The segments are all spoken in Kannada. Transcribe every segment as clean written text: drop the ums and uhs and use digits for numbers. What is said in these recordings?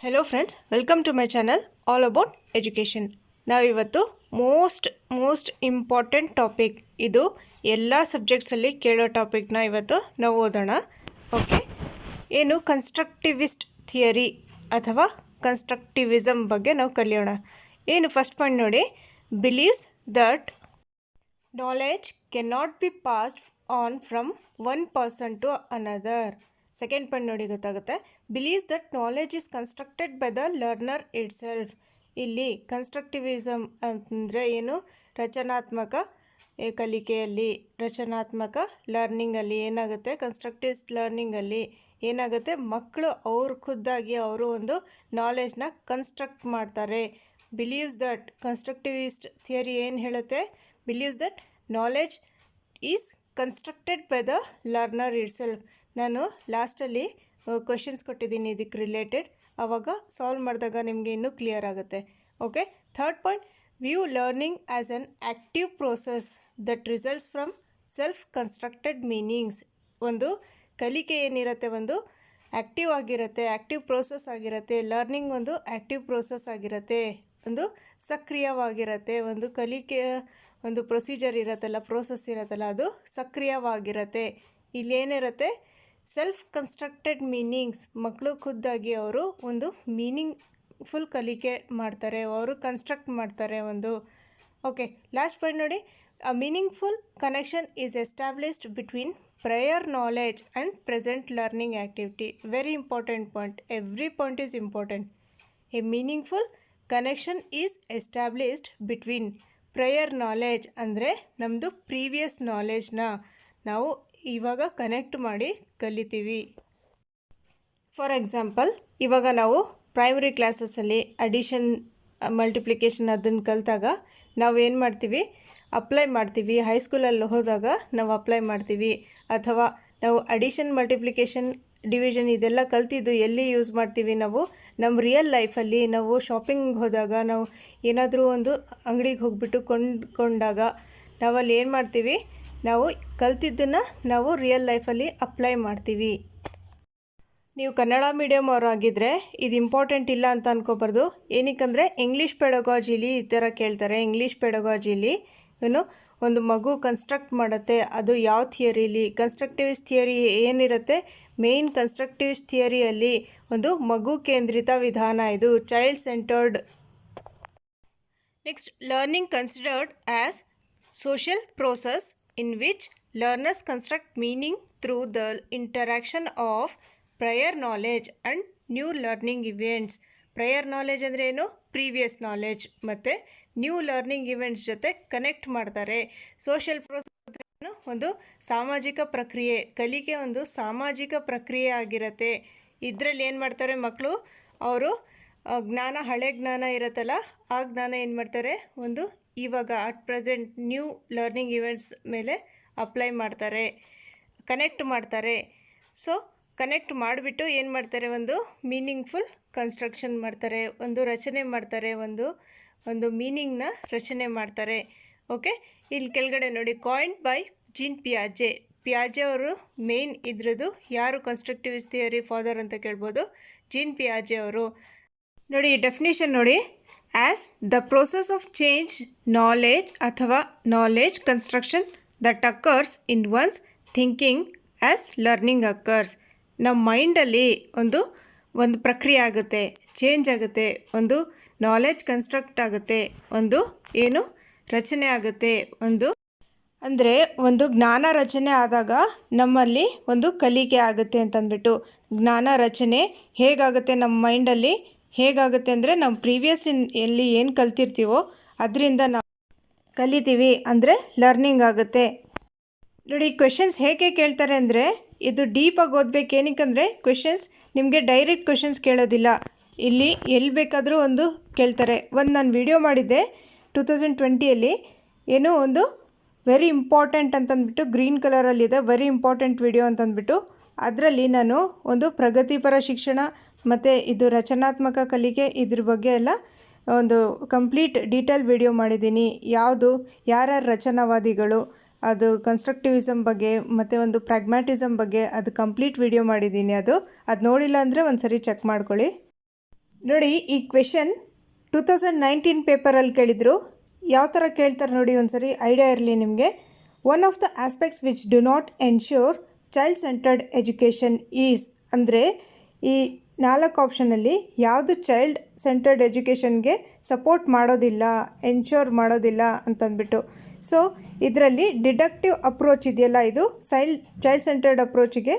Hello friends, welcome to my channel all about education. ನಾವಿವತ್ತು ಮೋಸ್ಟ್ ಇಂಪಾರ್ಟೆಂಟ್ ಟಾಪಿಕ್, ಇದು ಎಲ್ಲ ಸಬ್ಜೆಕ್ಟ್ಸಲ್ಲಿ ಕೇಳೋ ಟಾಪಿಕ್ನ ಇವತ್ತು ನಾವು ಓದೋಣ. ಓಕೆ, ಏನು ಕನ್ಸ್ಟ್ರಕ್ಟಿವಿಸ್ಟ್ ಥಿಯರಿ ಅಥವಾ ಕನ್ಸ್ಟ್ರಕ್ಟಿವಿಸಮ್ ಬಗ್ಗೆ ನಾವು ಕಲಿಯೋಣ. ಏನು ಫಸ್ಟ್ ಪಾಯಿಂಟ್ ನೋಡಿ, believes that knowledge can not be passed on from one person to another. Second point ನೋಡಿ ಗೊತ್ತಾಗುತ್ತೆ, believes that knowledge is constructed by the learner itself. ಇಲ್ಲಿ ಕನ್ಸ್ಟ್ರಕ್ಟಿವಿಸಮ್ ಅಂದರೆ ಏನು, ರಚನಾತ್ಮಕ ಕಲಿಕೆಯಲ್ಲಿ, ರಚನಾತ್ಮಕ ಲರ್ನಿಂಗಲ್ಲಿ ಏನಾಗುತ್ತೆ, ಕನ್ಸ್ಟ್ರಕ್ಟಿವಿಸ್ಟ್ ಲರ್ನಿಂಗಲ್ಲಿ ಏನಾಗುತ್ತೆ, ಮಕ್ಕಳು ಅವ್ರು ಖುದ್ದಾಗಿ ಅವರು ಒಂದು ನಾಲೆಜ್ನ ಕನ್ಸ್ಟ್ರಕ್ಟ್ ಮಾಡ್ತಾರೆ. ಬಿಲೀವ್ಸ್ ದಟ್ ಕನ್ಸ್ಟ್ರಕ್ಟಿವಿಸ್ಟ್ ಥಿಯರಿ ಏನು ಹೇಳುತ್ತೆ, believes that knowledge is constructed by the learner it self. ನಾನು ಲಾಸ್ಟಲ್ಲಿ ಕ್ವೆಶನ್ಸ್ ಕೊಟ್ಟಿದ್ದೀನಿ ಇದಕ್ಕೆ ರಿಲೇಟೆಡ್, ಆವಾಗ ಸಾಲ್ವ್ ಮಾಡಿದಾಗ ನಿಮಗೆ ಇನ್ನೂ ಕ್ಲಿಯರ್ ಆಗುತ್ತೆ. Okay, third point, view learning as an active process that results from self constructed meanings. ಒಂದು ಕಲಿಕೆ ಏನಿರುತ್ತೆ ಒಂದು ಆ್ಯಕ್ಟಿವ್ ಆಗಿರುತ್ತೆ, ಆ್ಯಕ್ಟಿವ್ ಪ್ರೋಸೆಸ್ ಆಗಿರುತ್ತೆ. ಲರ್ನಿಂಗ್ ಒಂದು ಆ್ಯಕ್ಟಿವ್ ಪ್ರೋಸೆಸ್ ಆಗಿರುತ್ತೆ, ಒಂದು ಸಕ್ರಿಯವಾಗಿರುತ್ತೆ. ಒಂದು ಕಲಿಕೆಯ ಒಂದು ಪ್ರೊಸೀಜರ್ ಇರುತ್ತಲ್ಲ, ಪ್ರೋಸೆಸ್ ಇರುತ್ತಲ್ಲ, ಅದು ಸಕ್ರಿಯವಾಗಿರುತ್ತೆ. ಇಲ್ಲೇನಿರುತ್ತೆ, ಸೆಲ್ಫ್ ಕನ್ಸ್ಟ್ರಕ್ಟೆಡ್ ಮೀನಿಂಗ್ಸ್. ಮಕ್ಕಳು ಖುದ್ದಾಗಿ ಅವರು ಒಂದು ಮೀನಿಂಗ್ಫುಲ್ ಕಲಿಕೆ ಮಾಡ್ತಾರೆ, ಅವರು ಕನ್ಸ್ಟ್ರಕ್ಟ್ ಮಾಡ್ತಾರೆ ಒಂದು. ಓಕೆ, ಲಾಸ್ಟ್ ಪಾಯಿಂಟ್ ನೋಡಿ, a meaningful connection is established between prior knowledge and present learning activity. Very important point, every point is important. A meaningful connection is established between prior knowledge ಅಂದರೆ ನಮ್ಮದು ಪ್ರೀವಿಯಸ್ ನಾಲೆಜ್ನ ನಾವು ಇವಾಗ ಕನೆಕ್ಟ್ ಮಾಡಿ ಕಲಿತೀವಿ. ಫಾರ್ ಎಕ್ಸಾಂಪಲ್, ಇವಾಗ ನಾವು ಪ್ರೈಮರಿ ಕ್ಲಾಸಸ್ಸಲ್ಲಿ ಅಡಿಷನ್ ಮಲ್ಟಿಪ್ಲಿಕೇಶನ್ ಅದನ್ನು ಕಲಿತಾಗ ನಾವೇನು ಮಾಡ್ತೀವಿ, ಅಪ್ಲೈ ಮಾಡ್ತೀವಿ. ಹೈಸ್ಕೂಲಲ್ಲಿ ಹೋದಾಗ ನಾವು ಅಪ್ಲೈ ಮಾಡ್ತೀವಿ. ಅಥವಾ ನಾವು ಅಡಿಷನ್ ಮಲ್ಟಿಪ್ಲಿಕೇಶನ್ ಡಿವಿಷನ್ ಇದೆಲ್ಲ ಕಲ್ತಿದ್ದು ಎಲ್ಲಿ ಯೂಸ್ ಮಾಡ್ತೀವಿ, ನಾವು ನಮ್ಮ ರಿಯಲ್ ಲೈಫಲ್ಲಿ ನಾವು ಶಾಪಿಂಗ್ ಹೋದಾಗ, ನಾವು ಏನಾದರೂ ಒಂದು ಅಂಗಡಿಗೆ ಹೋಗ್ಬಿಟ್ಟು ಕೊಂಡಾಗ ನಾವಲ್ಲಿ ಏನು ಮಾಡ್ತೀವಿ, ನಾವು ಕಲ್ತಿದ್ದನ್ನು ನಾವು ರಿಯಲ್ ಲೈಫಲ್ಲಿ ಅಪ್ಲೈ ಮಾಡ್ತೀವಿ. ನೀವು ಕನ್ನಡ ಮೀಡಿಯಮ್ ಅವರು ಆಗಿದ್ದರೆ ಇದು ಇಂಪಾರ್ಟೆಂಟ್ ಇಲ್ಲ ಅಂತ ಅನ್ಕೋಬಾರ್ದು. ಏನಕ್ಕಂದರೆ ಇಂಗ್ಲೀಷ್ ಪೆಡಗಾಜಿಲಿ ಈ ಥರ ಕೇಳ್ತಾರೆ. ಇಂಗ್ಲೀಷ್ ಪೆಡಗಾಜಿಲಿ ಏನು ಒಂದು ಮಗು ಕನ್ಸ್ಟ್ರಕ್ಟ್ ಮಾಡುತ್ತೆ, ಅದು ಯಾವ ಥಿಯರಿಲಿ, ಕನ್ಸ್ಟ್ರಕ್ಟಿವಿಸ್ಟ್ ಥಿಯರಿ ಏನಿರುತ್ತೆ, ಮೇಯ್ನ್ ಕನ್ಸ್ಟ್ರಕ್ಟಿವಿಸ್ಟ್ ಥಿಯರಿಯಲ್ಲಿ ಒಂದು ಮಗು ಕೇಂದ್ರಿತ ವಿಧಾನ, ಇದು child centred. Next, learning considered as social process in which learners construct meaning through the interaction of prior knowledge and new learning events. prior knowledge ಅಂದರೆ ಏನು, ಪ್ರೀವಿಯಸ್ ನಾಲೆಜ್ ಮತ್ತು ನ್ಯೂ ಲರ್ನಿಂಗ್ ಇವೆಂಟ್ಸ್ ಜೊತೆ ಕನೆಕ್ಟ್ ಮಾಡ್ತಾರೆ. ಸೋಷಿಯಲ್ ಪ್ರೋಸೆಸ್ ಅಂದರೆ ಒಂದು ಸಾಮಾಜಿಕ ಪ್ರಕ್ರಿಯೆ, ಕಲಿಕೆ ಒಂದು ಸಾಮಾಜಿಕ ಪ್ರಕ್ರಿಯೆ ಆಗಿರುತ್ತೆ. ಇದರಲ್ಲಿ ಏನು ಮಾಡ್ತಾರೆ ಮಕ್ಕಳು, ಅವರು ಜ್ಞಾನ, ಹಳೆ ಜ್ಞಾನ ಇರುತ್ತಲ್ಲ, ಆ ಜ್ಞಾನ ಏನು ಮಾಡ್ತಾರೆ, ಒಂದು ಇವಾಗ at present new learning events ಮೇಲೆ ಅಪ್ಲೈ ಮಾಡ್ತಾರೆ, ಕನೆಕ್ಟ್ ಮಾಡ್ತಾರೆ. ಸೊ ಕನೆಕ್ಟ್ ಮಾಡಿಬಿಟ್ಟು ಏನು ಮಾಡ್ತಾರೆ, ಒಂದು ಮೀನಿಂಗ್ಫುಲ್ ಕನ್ಸ್ಟ್ರಕ್ಷನ್ ಮಾಡ್ತಾರೆ, ಒಂದು ರಚನೆ ಮಾಡ್ತಾರೆ, ಒಂದು ಮೀನಿಂಗ್ನ ರಚನೆ ಮಾಡ್ತಾರೆ. ಓಕೆ, ಇಲ್ಲಿ ಕೆಳಗಡೆ ನೋಡಿ, ಕಾಯಿಂಡ್ ಬೈ ಜೀನ್ ಪಿಯಾಜೆ. ಪಿಯಾಜೆ ಅವರು ಮೇನ್ ಇದ್ರದ್ದು ಯಾರು ಕನ್ಸ್ಟ್ರಕ್ಟಿವಿಸ್ಟ್ ಥಿಯರಿ ಫಾದರ್ ಅಂತ ಕೇಳ್ಬೋದು, ಜೀನ್ ಪಿಯಾಜೆ ಅವರು. ನೋಡಿ ಡೆಫಿನೇಷನ್ ನೋಡಿ, as the process of change knowledge ಅಥವಾ knowledge construction that occurs in one's thinking as learning occurs. ನಮ್ಮ ಮೈಂಡಲ್ಲಿ ಒಂದು ಪ್ರಕ್ರಿಯೆ ಆಗುತ್ತೆ, ಚೇಂಜ್ ಆಗುತ್ತೆ, ಒಂದು ನಾಲೆಜ್ ಕನ್ಸ್ಟ್ರಕ್ಟ್ ಆಗುತ್ತೆ, ಒಂದು ಏನು ರಚನೆ ಆಗುತ್ತೆ. ಅಂದರೆ ಒಂದು ಜ್ಞಾನ ರಚನೆ ಆದಾಗ ನಮ್ಮಲ್ಲಿ ಒಂದು ಕಲಿಕೆ ಆಗುತ್ತೆ ಅಂತಂದ್ಬಿಟ್ಟು. ಜ್ಞಾನ ರಚನೆ ಹೇಗಾಗುತ್ತೆ ನಮ್ಮ ಮೈಂಡಲ್ಲಿ, ಹೇಗಾಗುತ್ತೆ ಅಂದರೆ ನಾವು ಪ್ರೀವಿಯಸ್ ಎಲ್ಲಿ ಏನು ಕಲ್ತಿರ್ತೀವೋ ಅದರಿಂದ ನಾವು ಕಲಿತೀವಿ, ಅಂದರೆ ಲರ್ನಿಂಗ್ ಆಗುತ್ತೆ. ನೋಡಿ ಕ್ವೆಶನ್ಸ್ ಹೇಗೆ ಕೇಳ್ತಾರೆ ಅಂದರೆ, ಇದು ಡೀಪಾಗಿ ಓದಬೇಕು. ಏನಕ್ಕಂದರೆ ಕ್ವೆಶನ್ಸ್ ನಿಮಗೆ ಡೈರೆಕ್ಟ್ ಕ್ವೆಶನ್ಸ್ ಕೇಳೋದಿಲ್ಲ, ಇಲ್ಲಿ ಎಲ್ಲಿ ಬೇಕಾದರೂ ಒಂದು ಕೇಳ್ತಾರೆ. ನಾನು ವಿಡಿಯೋ ಮಾಡಿದ್ದೆ 2020ಯಲ್ಲಿ, ಏನೋ ಒಂದು ವೆರಿ ಇಂಪಾರ್ಟೆಂಟ್ ಅಂತಂದ್ಬಿಟ್ಟು ಗ್ರೀನ್ ಕಲರಲ್ಲಿದೆ, ವೆರಿ ಇಂಪಾರ್ಟೆಂಟ್ ವಿಡಿಯೋ ಅಂತಂದ್ಬಿಟ್ಟು. ಅದರಲ್ಲಿ ನಾನು ಒಂದು ಪ್ರಗತಿಪರ ಶಿಕ್ಷಣ ಮತ್ತು ಇದು ರಚನಾತ್ಮಕ ಕಲಿಕೆ ಇದ್ರ ಬಗ್ಗೆ ಎಲ್ಲ ಒಂದು ಕಂಪ್ಲೀಟ್ ಡೀಟೇಲ್ ವಿಡಿಯೋ ಮಾಡಿದ್ದೀನಿ. ಯಾರ್ಯಾರು ರಚನಾವಾದಿಗಳು, ಅದು ಕನ್ಸ್ಟ್ರಕ್ಟಿವಿಸಮ್ ಬಗ್ಗೆ ಮತ್ತು ಒಂದು ಪ್ರಾಗ್ಮ್ಯಾಟಿಸಮ್ ಬಗ್ಗೆ ಅದು ಕಂಪ್ಲೀಟ್ ವಿಡಿಯೋ ಮಾಡಿದ್ದೀನಿ. ಅದು ನೋಡಿಲ್ಲ ಅಂದರೆ ಒಂದು ಸರಿ ಚೆಕ್ ಮಾಡ್ಕೊಳ್ಳಿ. ನೋಡಿ ಈ ಕ್ವೆಶನ್ 2019 ಪೇಪರಲ್ಲಿ ಕೇಳಿದರು. ಯಾವ ಥರ ಕೇಳ್ತಾರೆ ನೋಡಿ ಒಂದ್ಸರಿ ಐಡಿಯಾ ಇರಲಿ ನಿಮಗೆ. One of the aspects which do not ensure child centred education is ಅಂದರೆ ಈ 4 ಆಪ್ಷನಲ್ಲಿ ಯಾವುದು ಚೈಲ್ಡ್ ಸೆಂಟರ್ಡ್ ಎಜುಕೇಷನ್ಗೆ ಸಪೋರ್ಟ್ ಮಾಡೋದಿಲ್ಲ, ಎನ್ಶ್ಯೂರ್ ಮಾಡೋದಿಲ್ಲ ಅಂತಂದ್ಬಿಟ್ಟು. ಸೊ ಇದರಲ್ಲಿ ಡಿಡಕ್ಟಿವ್ ಅಪ್ರೋಚ್ ಇದೆಯಲ್ಲ, ಇದು ಚೈಲ್ಡ್ ಸೆಂಟರ್ಡ್ ಅಪ್ರೋಚಿಗೆ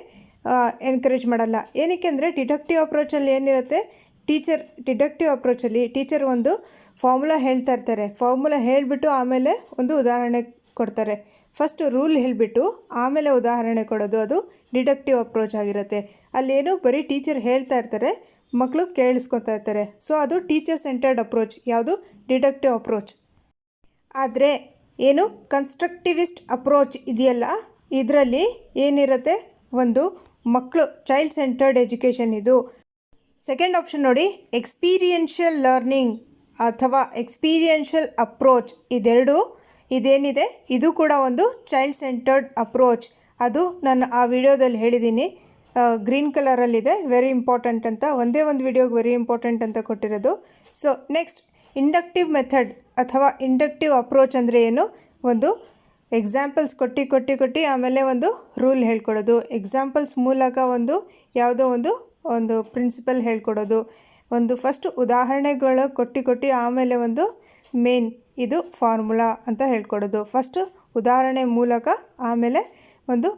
ಎನ್ಕರೇಜ್ ಮಾಡಲ್ಲ. ಏನಕ್ಕೆ ಅಂದರೆ ಡಿಡಕ್ಟಿವ್ ಅಪ್ರೋಚಲ್ಲಿ ಏನಿರುತ್ತೆ, ಡಿಡಕ್ಟಿವ್ ಅಪ್ರೋಚಲ್ಲಿ ಟೀಚರ್ ಒಂದು ಫಾರ್ಮುಲಾ ಹೇಳ್ತಾ ಇರ್ತಾರೆ. ಫಾರ್ಮುಲಾ ಹೇಳಿಬಿಟ್ಟು ಆಮೇಲೆ ಒಂದು ಉದಾಹರಣೆ ಕೊಡ್ತಾರೆ. ಫಸ್ಟ್ ರೂಲ್ ಹೇಳಿಬಿಟ್ಟು ಆಮೇಲೆ ಉದಾಹರಣೆ ಕೊಡೋದು, ಅದು ಡಿಡಕ್ಟಿವ್ ಅಪ್ರೋಚ್ ಆಗಿರುತ್ತೆ. ಅಲ್ಲೇನು ಬರೀ ಟೀಚರ್ ಹೇಳ್ತಾ ಇರ್ತಾರೆ, ಮಕ್ಕಳು ಕೇಳಿಸ್ಕೊತಾ ಇರ್ತಾರೆ. ಸೊ ಅದು ಟೀಚರ್ ಸೆಂಟರ್ಡ್ ಅಪ್ರೋಚ್, ಯಾವುದು ಡಿಡಕ್ಟಿವ್ ಅಪ್ರೋಚ್. ಆದರೆ ಏನು ಕನ್ಸ್ಟ್ರಕ್ಟಿವಿಸ್ಟ್ ಅಪ್ರೋಚ್ ಇದೆಯಲ್ಲ, ಇದರಲ್ಲಿ ಏನಿರುತ್ತೆ, ಒಂದು ಮಕ್ಕಳು ಚೈಲ್ಡ್ ಸೆಂಟರ್ಡ್ ಎಜುಕೇಷನ್ ಇದು. ಸೆಕೆಂಡ್ ಆಪ್ಷನ್ ನೋಡಿ, ಎಕ್ಸ್ಪೀರಿಯನ್ಷಿಯಲ್ ಲರ್ನಿಂಗ್ ಅಥವಾ ಎಕ್ಸ್ಪೀರಿಯನ್ಷಿಯಲ್ ಅಪ್ರೋಚ್, ಇದೇನಿದೆ ಇದು ಕೂಡ ಒಂದು ಚೈಲ್ಡ್ ಸೆಂಟರ್ಡ್ ಅಪ್ರೋಚ್. ಅದು ನಾನು ಆ ವಿಡಿಯೋದಲ್ಲಿ ಹೇಳಿದ್ದೀನಿ, ಗ್ರೀನ್ ಕಲರಲ್ಲಿದೆ, ವೆರಿ ಇಂಪಾರ್ಟೆಂಟ್ ಅಂತ, ಒಂದೇ ಒಂದು ವಿಡಿಯೋಗೆ ವೆರಿ ಇಂಪಾರ್ಟೆಂಟ್ ಅಂತ ಕೊಟ್ಟಿರೋದು. ಸೊ ನೆಕ್ಸ್ಟ್ ಇಂಡಕ್ಟಿವ್ ಮೆಥಡ್ ಅಥವಾ ಇಂಡಕ್ಟಿವ್ ಅಪ್ರೋಚ್ ಅಂದರೆ ಏನು, ಒಂದು ಎಕ್ಸಾಂಪಲ್ಸ್ ಕೊಟ್ಟು ಆಮೇಲೆ ಒಂದು ರೂಲ್ ಹೇಳ್ಕೊಡೋದು. ಎಕ್ಸಾಂಪಲ್ಸ್ ಮೂಲಕ ಯಾವುದೋ ಒಂದು ಪ್ರಿನ್ಸಿಪಲ್ ಹೇಳ್ಕೊಡೋದು. ಒಂದು ಫಸ್ಟ್ ಉದಾಹರಣೆಗಳು ಕೊಟ್ಟು ಆಮೇಲೆ ಒಂದು ಮೇನ್ ಇದು ಫಾರ್ಮುಲಾ ಅಂತ ಹೇಳ್ಕೊಡೋದು. ಫಸ್ಟ್ ಉದಾಹರಣೆ ಮೂಲಕ ಆಮೇಲೆ ಒಂದು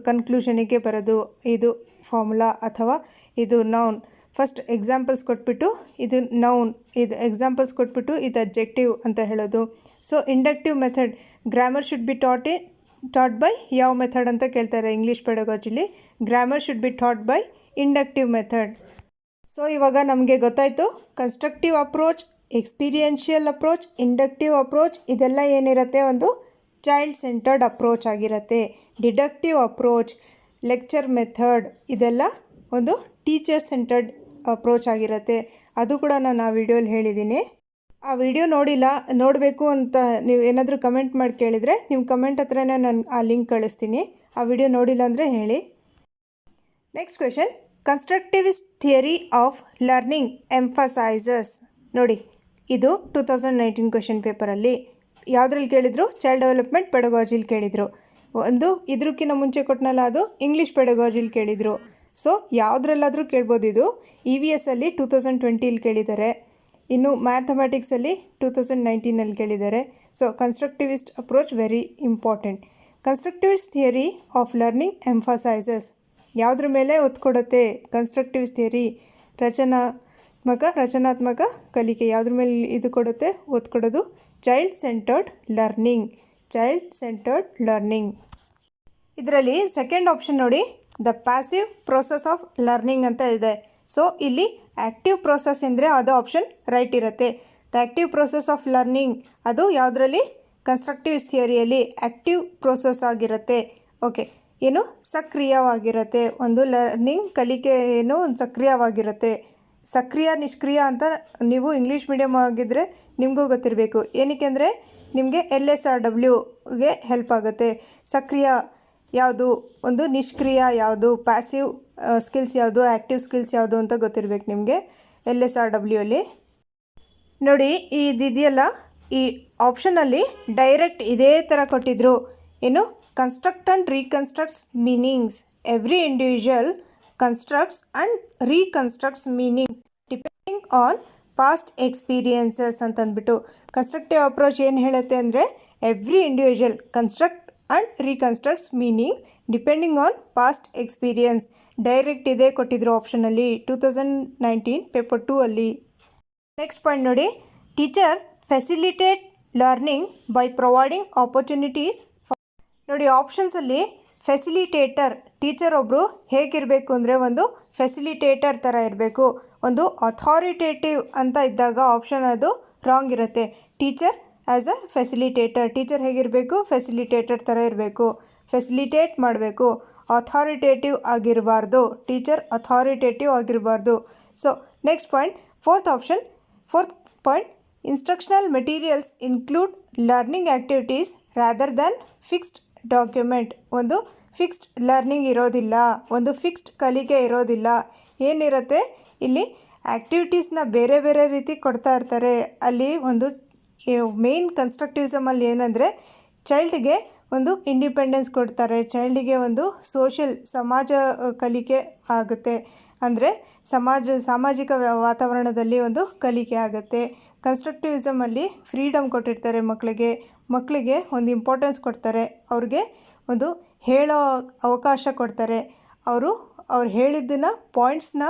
ಕನ್ಕ್ಲೂಷನಿಗೆ ಬರೋದು. ಇದು ಫಾರ್ಮುಲಾ ಅಥವಾ ಇದು ನೌನ್. ಫಸ್ಟ್ ಎಕ್ಸಾಂಪಲ್ಸ್ ಕೊಟ್ಬಿಟ್ಟು ಇದು ನೌನ್, ಇದು ಎಕ್ಸಾಂಪಲ್ಸ್ ಕೊಟ್ಬಿಟ್ಟು ಇದು ಅಬ್ಜೆಕ್ಟಿವ್ ಅಂತ ಹೇಳೋದು. So inductive method, grammar should be taught by ಯಾವ ಮೆಥಡ್ ಅಂತ ಕೇಳ್ತಾರೆ ಇಂಗ್ಲೀಷ್ ಪೆಡಗಾಜಿಲಿ. Grammar should be taught by inductive method. So ಇವಾಗ ನಮಗೆ ಗೊತ್ತಾಯಿತು constructive approach, experiential approach, inductive approach ಇದೆಲ್ಲ ಏನಿರುತ್ತೆ, ಒಂದು ಚೈಲ್ಡ್ ಸೆಂಟರ್ಡ್ ಅಪ್ರೋಚ್ ಆಗಿರುತ್ತೆ. ಡಿಡಕ್ಟಿವ್ ಅಪ್ರೋಚ್, ಲೆಕ್ಚರ್ ಮೆಥಡ್ ಇದೆಲ್ಲ ಒಂದು ಟೀಚರ್ ಸೆಂಟರ್ಡ್ ಅಪ್ರೋಚ್ ಆಗಿರುತ್ತೆ. ಅದು ಕೂಡ ನಾನು ಆ ವಿಡಿಯೋಲಿ ಹೇಳಿದ್ದೀನಿ. ಆ ವಿಡಿಯೋ ನೋಡಬೇಕು ಅಂತ ನೀವು ಏನಾದರೂ ಕಮೆಂಟ್ ಮಾಡಿ ಕೇಳಿದರೆ ನಿಮ್ಮ ಕಮೆಂಟ್ ಹತ್ರನೇ ನಾನು ಆ ಲಿಂಕ್ ಕಳಿಸ್ತೀನಿ. ಆ ವಿಡಿಯೋ ನೋಡಿಲ್ಲ ಅಂದರೆ ಹೇಳಿ. Next question, constructivist theory of learning emphasises. ನೋಡಿ ಇದು 2019 ಕ್ವೆಶನ್ ಪೇಪರಲ್ಲಿ ಯಾವುದ್ರಲ್ಲಿ ಕೇಳಿದರು, ಚೈಲ್ಡ್ ಡೆವಲಪ್ಮೆಂಟ್ ಪೆಡಗಾಜಿಲಿ ಕೇಳಿದರು. ಒಂದು ಇದಕ್ಕಿಂತ ಮುಂಚೆ ಕೊಟ್ಟನಲ್ಲ, ಅದು ಇಂಗ್ಲೀಷ್ ಪೆಡಗಾಜಿಲಿ ಕೇಳಿದರು. ಸೊ ಯಾವುದ್ರಲ್ಲಾದರೂ ಕೇಳ್ಬೋದು. ಇದು EVS ಅಲ್ಲಿ 2020 ಕೇಳಿದ್ದಾರೆ. ಇನ್ನು ಮ್ಯಾಥಮೆಟಿಕ್ಸಲ್ಲಿ 2019 ಕೇಳಿದ್ದಾರೆ. So constructivist approach very important. Constructivist theory of learning emphasises ಯಾವುದ್ರ ಮೇಲೆ ಒತ್ತು ಕೊಡುತ್ತೆ, ಕನ್ಸ್ಟ್ರಕ್ಟಿವಿಸ್ಟ್ ಥಿಯರಿ ರಚನಾತ್ಮಕ ಕಲಿಕೆ ಯಾವುದ್ರ ಮೇಲೆ ಇದು ಕೊಡುತ್ತೆ, ಒತ್ತು ಕೊಡೋದು ಚೈಲ್ಡ್ ಸೆಂಟರ್ಡ್ ಲರ್ನಿಂಗ್. ಇದರಲ್ಲಿ ಸೆಕೆಂಡ್ ಆಪ್ಷನ್ ನೋಡಿ, the passive process of learning ಅಂತ ಇದೆ. ಸೊ ಇಲ್ಲಿ ಆ್ಯಕ್ಟಿವ್ ಪ್ರೋಸೆಸ್ ಅಂದರೆ ಅದು ಆಪ್ಷನ್ ರೈಟ್ ಇರುತ್ತೆ. The active process of learning ಅದು ಯಾವುದರಲ್ಲಿ, ಕನ್ಸ್ಟ್ರಕ್ಟಿವಿಸ್ಟ್ ಥಿಯರಿಯಲ್ಲಿ ಆ್ಯಕ್ಟಿವ್ ಪ್ರೋಸೆಸ್ ಆಗಿರುತ್ತೆ. ಓಕೆ, ಏನು ಸಕ್ರಿಯವಾಗಿರುತ್ತೆ, ಒಂದು ಲರ್ನಿಂಗ್ ಕಲಿಕೆ ಏನು ಒಂದು ಸಕ್ರಿಯವಾಗಿರುತ್ತೆ. ಸಕ್ರಿಯ ನಿಷ್ಕ್ರಿಯ ಅಂತ ನೀವು ಇಂಗ್ಲೀಷ್ ಮೀಡಿಯಮ್ ಆಗಿದ್ದರೆ ನಿಮಗೂ ಗೊತ್ತಿರಬೇಕು. ಏನಕ್ಕೆ ಅಂದರೆ ನಿಮಗೆ LSRWಗೆ ಹೆಲ್ಪ್ ಆಗುತ್ತೆ. ಸಕ್ರಿಯ ಯಾವುದು, ಒಂದು ನಿಷ್ಕ್ರಿಯ ಯಾವುದು, ಪ್ಯಾಸಿವ್ ಸ್ಕಿಲ್ಸ್ ಯಾವುದು, ಆ್ಯಕ್ಟಿವ್ ಸ್ಕಿಲ್ಸ್ ಯಾವುದು ಅಂತ ಗೊತ್ತಿರಬೇಕು ನಿಮಗೆ LSRW ಅಲ್ಲಿ. ನೋಡಿ ಇದೆಯಲ್ಲ, ಈ ಆಪ್ಷನಲ್ಲಿ ಡೈರೆಕ್ಟ್ ಇದೇ ಥರ ಕೊಟ್ಟಿದ್ರು. ಏನು, construct and reconstructs meanings, every individual constructs and reconstructs meanings depending on past experiences ಅಂತಂದ್ಬಿಟ್ಟು. ಕನ್ಸ್ಟ್ರಕ್ಟಿವ್ ಅಪ್ರೋಚ್ ಏನು ಹೇಳುತ್ತೆ ಅಂದರೆ every individual construct and reconstructs meaning depending on past experience. Direct ಇದೇ ಕೊಟ್ಟಿದ್ರು ಆಪ್ಷನಲ್ಲಿ 2019 ಪೇಪರ್ 2 ಅಲ್ಲಿ. ನೆಕ್ಸ್ಟ್ ಪಾಯಿಂಟ್ ನೋಡಿ, teacher facilitate learning by providing opportunities. ನೋಡಿ ಆಪ್ಷನ್ಸಲ್ಲಿ ಫೆಸಿಲಿಟೇಟರ್, ಟೀಚರ್ ಒಬ್ಬರು ಹೇಗಿರಬೇಕು ಅಂದರೆ ಒಂದು ಫೆಸಿಲಿಟೇಟರ್ ಥರ ಇರಬೇಕು. ಒಂದು ಅಥಾರಿಟೇಟಿವ್ ಅಂತ ಇದ್ದಾಗ ಆಪ್ಷನ್ ಅದು ರಾಂಗ್ ಇರುತ್ತೆ. Teacher as a facilitator, teacher ಹೇಗಿರಬೇಕು, ಫೆಸಿಲಿಟೇಟರ್ ಥರ ಇರಬೇಕು, ಫೆಸಿಲಿಟೇಟ್ ಮಾಡಬೇಕು. ಅಥಾರಿಟೇಟಿವ್ ಆಗಿರಬಾರ್ದು, ಟೀಚರ್ ಅಥಾರಿಟೇಟಿವ್ ಆಗಿರಬಾರ್ದು. So next point, fourth point, instructional materials include learning activities rather than fixed document. ಒಂದು ಫಿಕ್ಸ್ಡ್ ಲರ್ನಿಂಗ್ ಇರೋದಿಲ್ಲ, ಒಂದು ಫಿಕ್ಸ್ಡ್ ಕಲಿಕೆ ಇರೋದಿಲ್ಲ. ಏನಿರುತ್ತೆ ಇಲ್ಲಿ, ಆ್ಯಕ್ಟಿವಿಟೀಸ್ನ ಬೇರೆ ಬೇರೆ ರೀತಿ ಕೊಡ್ತಾ ಇರ್ತಾರೆ. ಅಲ್ಲಿ ಒಂದು ಮೇನ್ ಕನ್ಸ್ಟ್ರಕ್ಟಿವಿಸಮಲ್ಲಿ ಏನಂದರೆ ಚೈಲ್ಡ್ಗೆ ಒಂದು ಇಂಡಿಪೆಂಡೆನ್ಸ್ ಕೊಡ್ತಾರೆ, ಚೈಲ್ಡಿಗೆ ಒಂದು ಸಮಾಜ ಕಲಿಕೆ ಆಗುತ್ತೆ. ಅಂದರೆ ಸಾಮಾಜಿಕ ವಾತಾವರಣದಲ್ಲಿ ಒಂದು ಕಲಿಕೆ ಆಗುತ್ತೆ. ಕನ್ಸ್ಟ್ರಕ್ಟಿವಿಸಮಲ್ಲಿ ಫ್ರೀಡಮ್ ಕೊಟ್ಟಿರ್ತಾರೆ ಮಕ್ಕಳಿಗೆ ಒಂದು ಇಂಪಾರ್ಟೆನ್ಸ್ ಕೊಡ್ತಾರೆ, ಅವ್ರಿಗೆ ಒಂದು ಹೇಳೋ ಅವಕಾಶ ಕೊಡ್ತಾರೆ, ಅವ್ರು ಹೇಳಿದ್ದನ್ನ ಪಾಯಿಂಟ್ಸ್ನ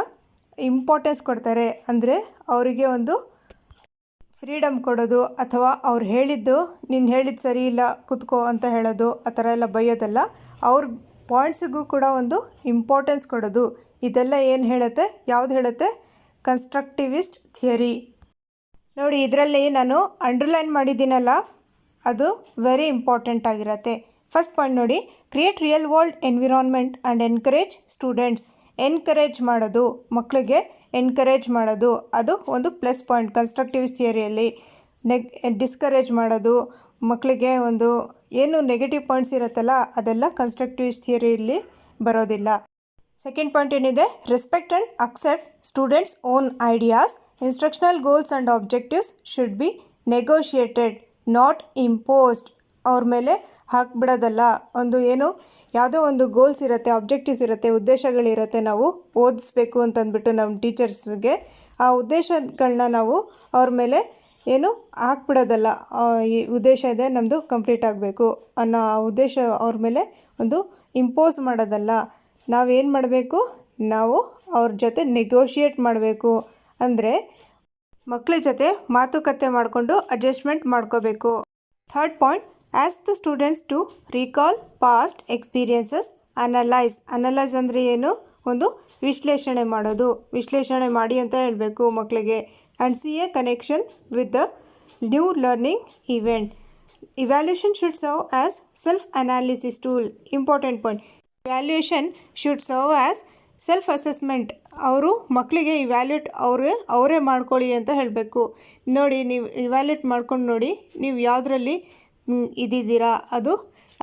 ಇಂಪಾರ್ಟೆನ್ಸ್ ಕೊಡ್ತಾರೆ. ಅಂದರೆ ಅವರಿಗೆ ಒಂದು ಫ್ರೀಡಮ್ ಕೊಡೋದು, ಅಥವಾ ಅವ್ರು ಹೇಳಿದ್ದು ನೀನು ಹೇಳಿದ್ದು ಸರಿ ಇಲ್ಲ ಕೂತ್ಕೋ ಅಂತ ಹೇಳೋದು, ಆ ಥರ ಎಲ್ಲ ಬೈಯೋದಲ್ಲ, ಅವ್ರ ಪಾಯಿಂಟ್ಸಿಗೂ ಕೂಡ ಒಂದು ಇಂಪಾರ್ಟೆನ್ಸ್ ಕೊಡೋದು. ಇದೆಲ್ಲ ಏನು ಹೇಳುತ್ತೆ, ಯಾವುದು ಹೇಳುತ್ತೆ? Constructivist theory. ನೋಡಿ, ಇದರಲ್ಲಿ ನಾನು ಅಂಡರ್ಲೈನ್ ಮಾಡಿದ್ದೀನಲ್ಲ, ಅದು ವೆರಿ ಇಂಪಾರ್ಟೆಂಟ್ ಆಗಿರುತ್ತೆ. ಫಸ್ಟ್ ಪಾಯಿಂಟ್ ನೋಡಿ, create real world environment and encourage students. Encourage ಮಾಡೋದು, ಮಕ್ಕಳಿಗೆ ಎನ್ಕರೇಜ್ ಮಾಡೋದು, ಅದು ಒಂದು ಪ್ಲಸ್ ಪಾಯಿಂಟ್ ಕನ್ಸ್ಟ್ರಕ್ಟಿವಿಸ್ಟ್ ಥಿಯರಿಯಲ್ಲಿ. ಡಿಸ್ಕರೇಜ್ ಮಾಡೋದು, ಮಕ್ಕಳಿಗೆ ಒಂದು ಏನು ನೆಗೆಟಿವ್ ಪಾಯಿಂಟ್ಸ್ ಇರುತ್ತಲ್ಲ ಅದೆಲ್ಲ ಕನ್ಸ್ಟ್ರಕ್ಟಿವಿಸ್ಟ್ ಥಿಯರಿಯಲ್ಲಿ ಬರೋದಿಲ್ಲ. ಸೆಕೆಂಡ್ ಪಾಯಿಂಟ್ ಏನಿದೆ, respect and accept students own ideas. Instructional goals and objectives should be negotiated, not imposed. ಅವ್ರ ಮೇಲೆ ಹಾಕ್ಬಿಡೋದಲ್ಲ. ಯಾವುದೋ ಒಂದು ಗೋಲ್ಸ್ ಇರುತ್ತೆ, ಆಬ್ಜೆಕ್ಟಿವ್ಸ್ ಇರುತ್ತೆ, ಉದ್ದೇಶಗಳಿರುತ್ತೆ, ನಾವು ಓದಿಸ್ಬೇಕು ಅಂತಂದ್ಬಿಟ್ಟು ನಮ್ಮ ಟೀಚರ್ಸ್ಗೆ ಆ ಉದ್ದೇಶಗಳನ್ನ ನಾವು ಅವ್ರ ಮೇಲೆ ಹಾಕ್ಬಿಡೋದಲ್ಲ. ಈ ಉದ್ದೇಶ ಇದೆ ನಮ್ಮದು ಕಂಪ್ಲೀಟ್ ಆಗಬೇಕು ಅನ್ನೋ ಆ ಉದ್ದೇಶ ಅವ್ರ ಮೇಲೆ ಒಂದು ಇಂಪೋಸ್ ಮಾಡೋದಲ್ಲ. ನಾವೇನು ಮಾಡಬೇಕು, ನಾವು ಅವ್ರ ಜೊತೆ ನೆಗೋಷಿಯೇಟ್ ಮಾಡಬೇಕು. ಅಂದರೆ ಮಕ್ಕಳ ಜೊತೆ ಮಾತುಕತೆ ಮಾಡಿಕೊಂಡು ಅಡ್ಜಸ್ಟ್ಮೆಂಟ್ ಮಾಡ್ಕೋಬೇಕು. Third point, as the students to recall past experiences, analyse ಅಂದರೆ ಏನು? ಒಂದು ವಿಶ್ಲೇಷಣೆ ಮಾಡೋದು, ವಿಶ್ಲೇಷಣೆ ಮಾಡಿ ಅಂತ ಹೇಳಬೇಕು ಮಕ್ಕಳಿಗೆ. And C A connection with the new learning event. Evaluation should serve as self analysis tool. Important point, evaluation should serve as self assessment. ಅವರು ಮಕ್ಕಳಿಗೆ ಇವ್ಯಾಲ್ಯೂಟ್ ಅವರೇ ಮಾಡ್ಕೊಳ್ಳಿ ಅಂತ ಹೇಳಬೇಕು. ನೋಡಿ, ನೀವು ಇವ್ಯಾಲ್ಯೂಟ್ ಮಾಡ್ಕೊಂಡು ನೋಡಿ, ನೀವು ಯಾವುದರಲ್ಲಿ ಇದ್ದೀರಾ,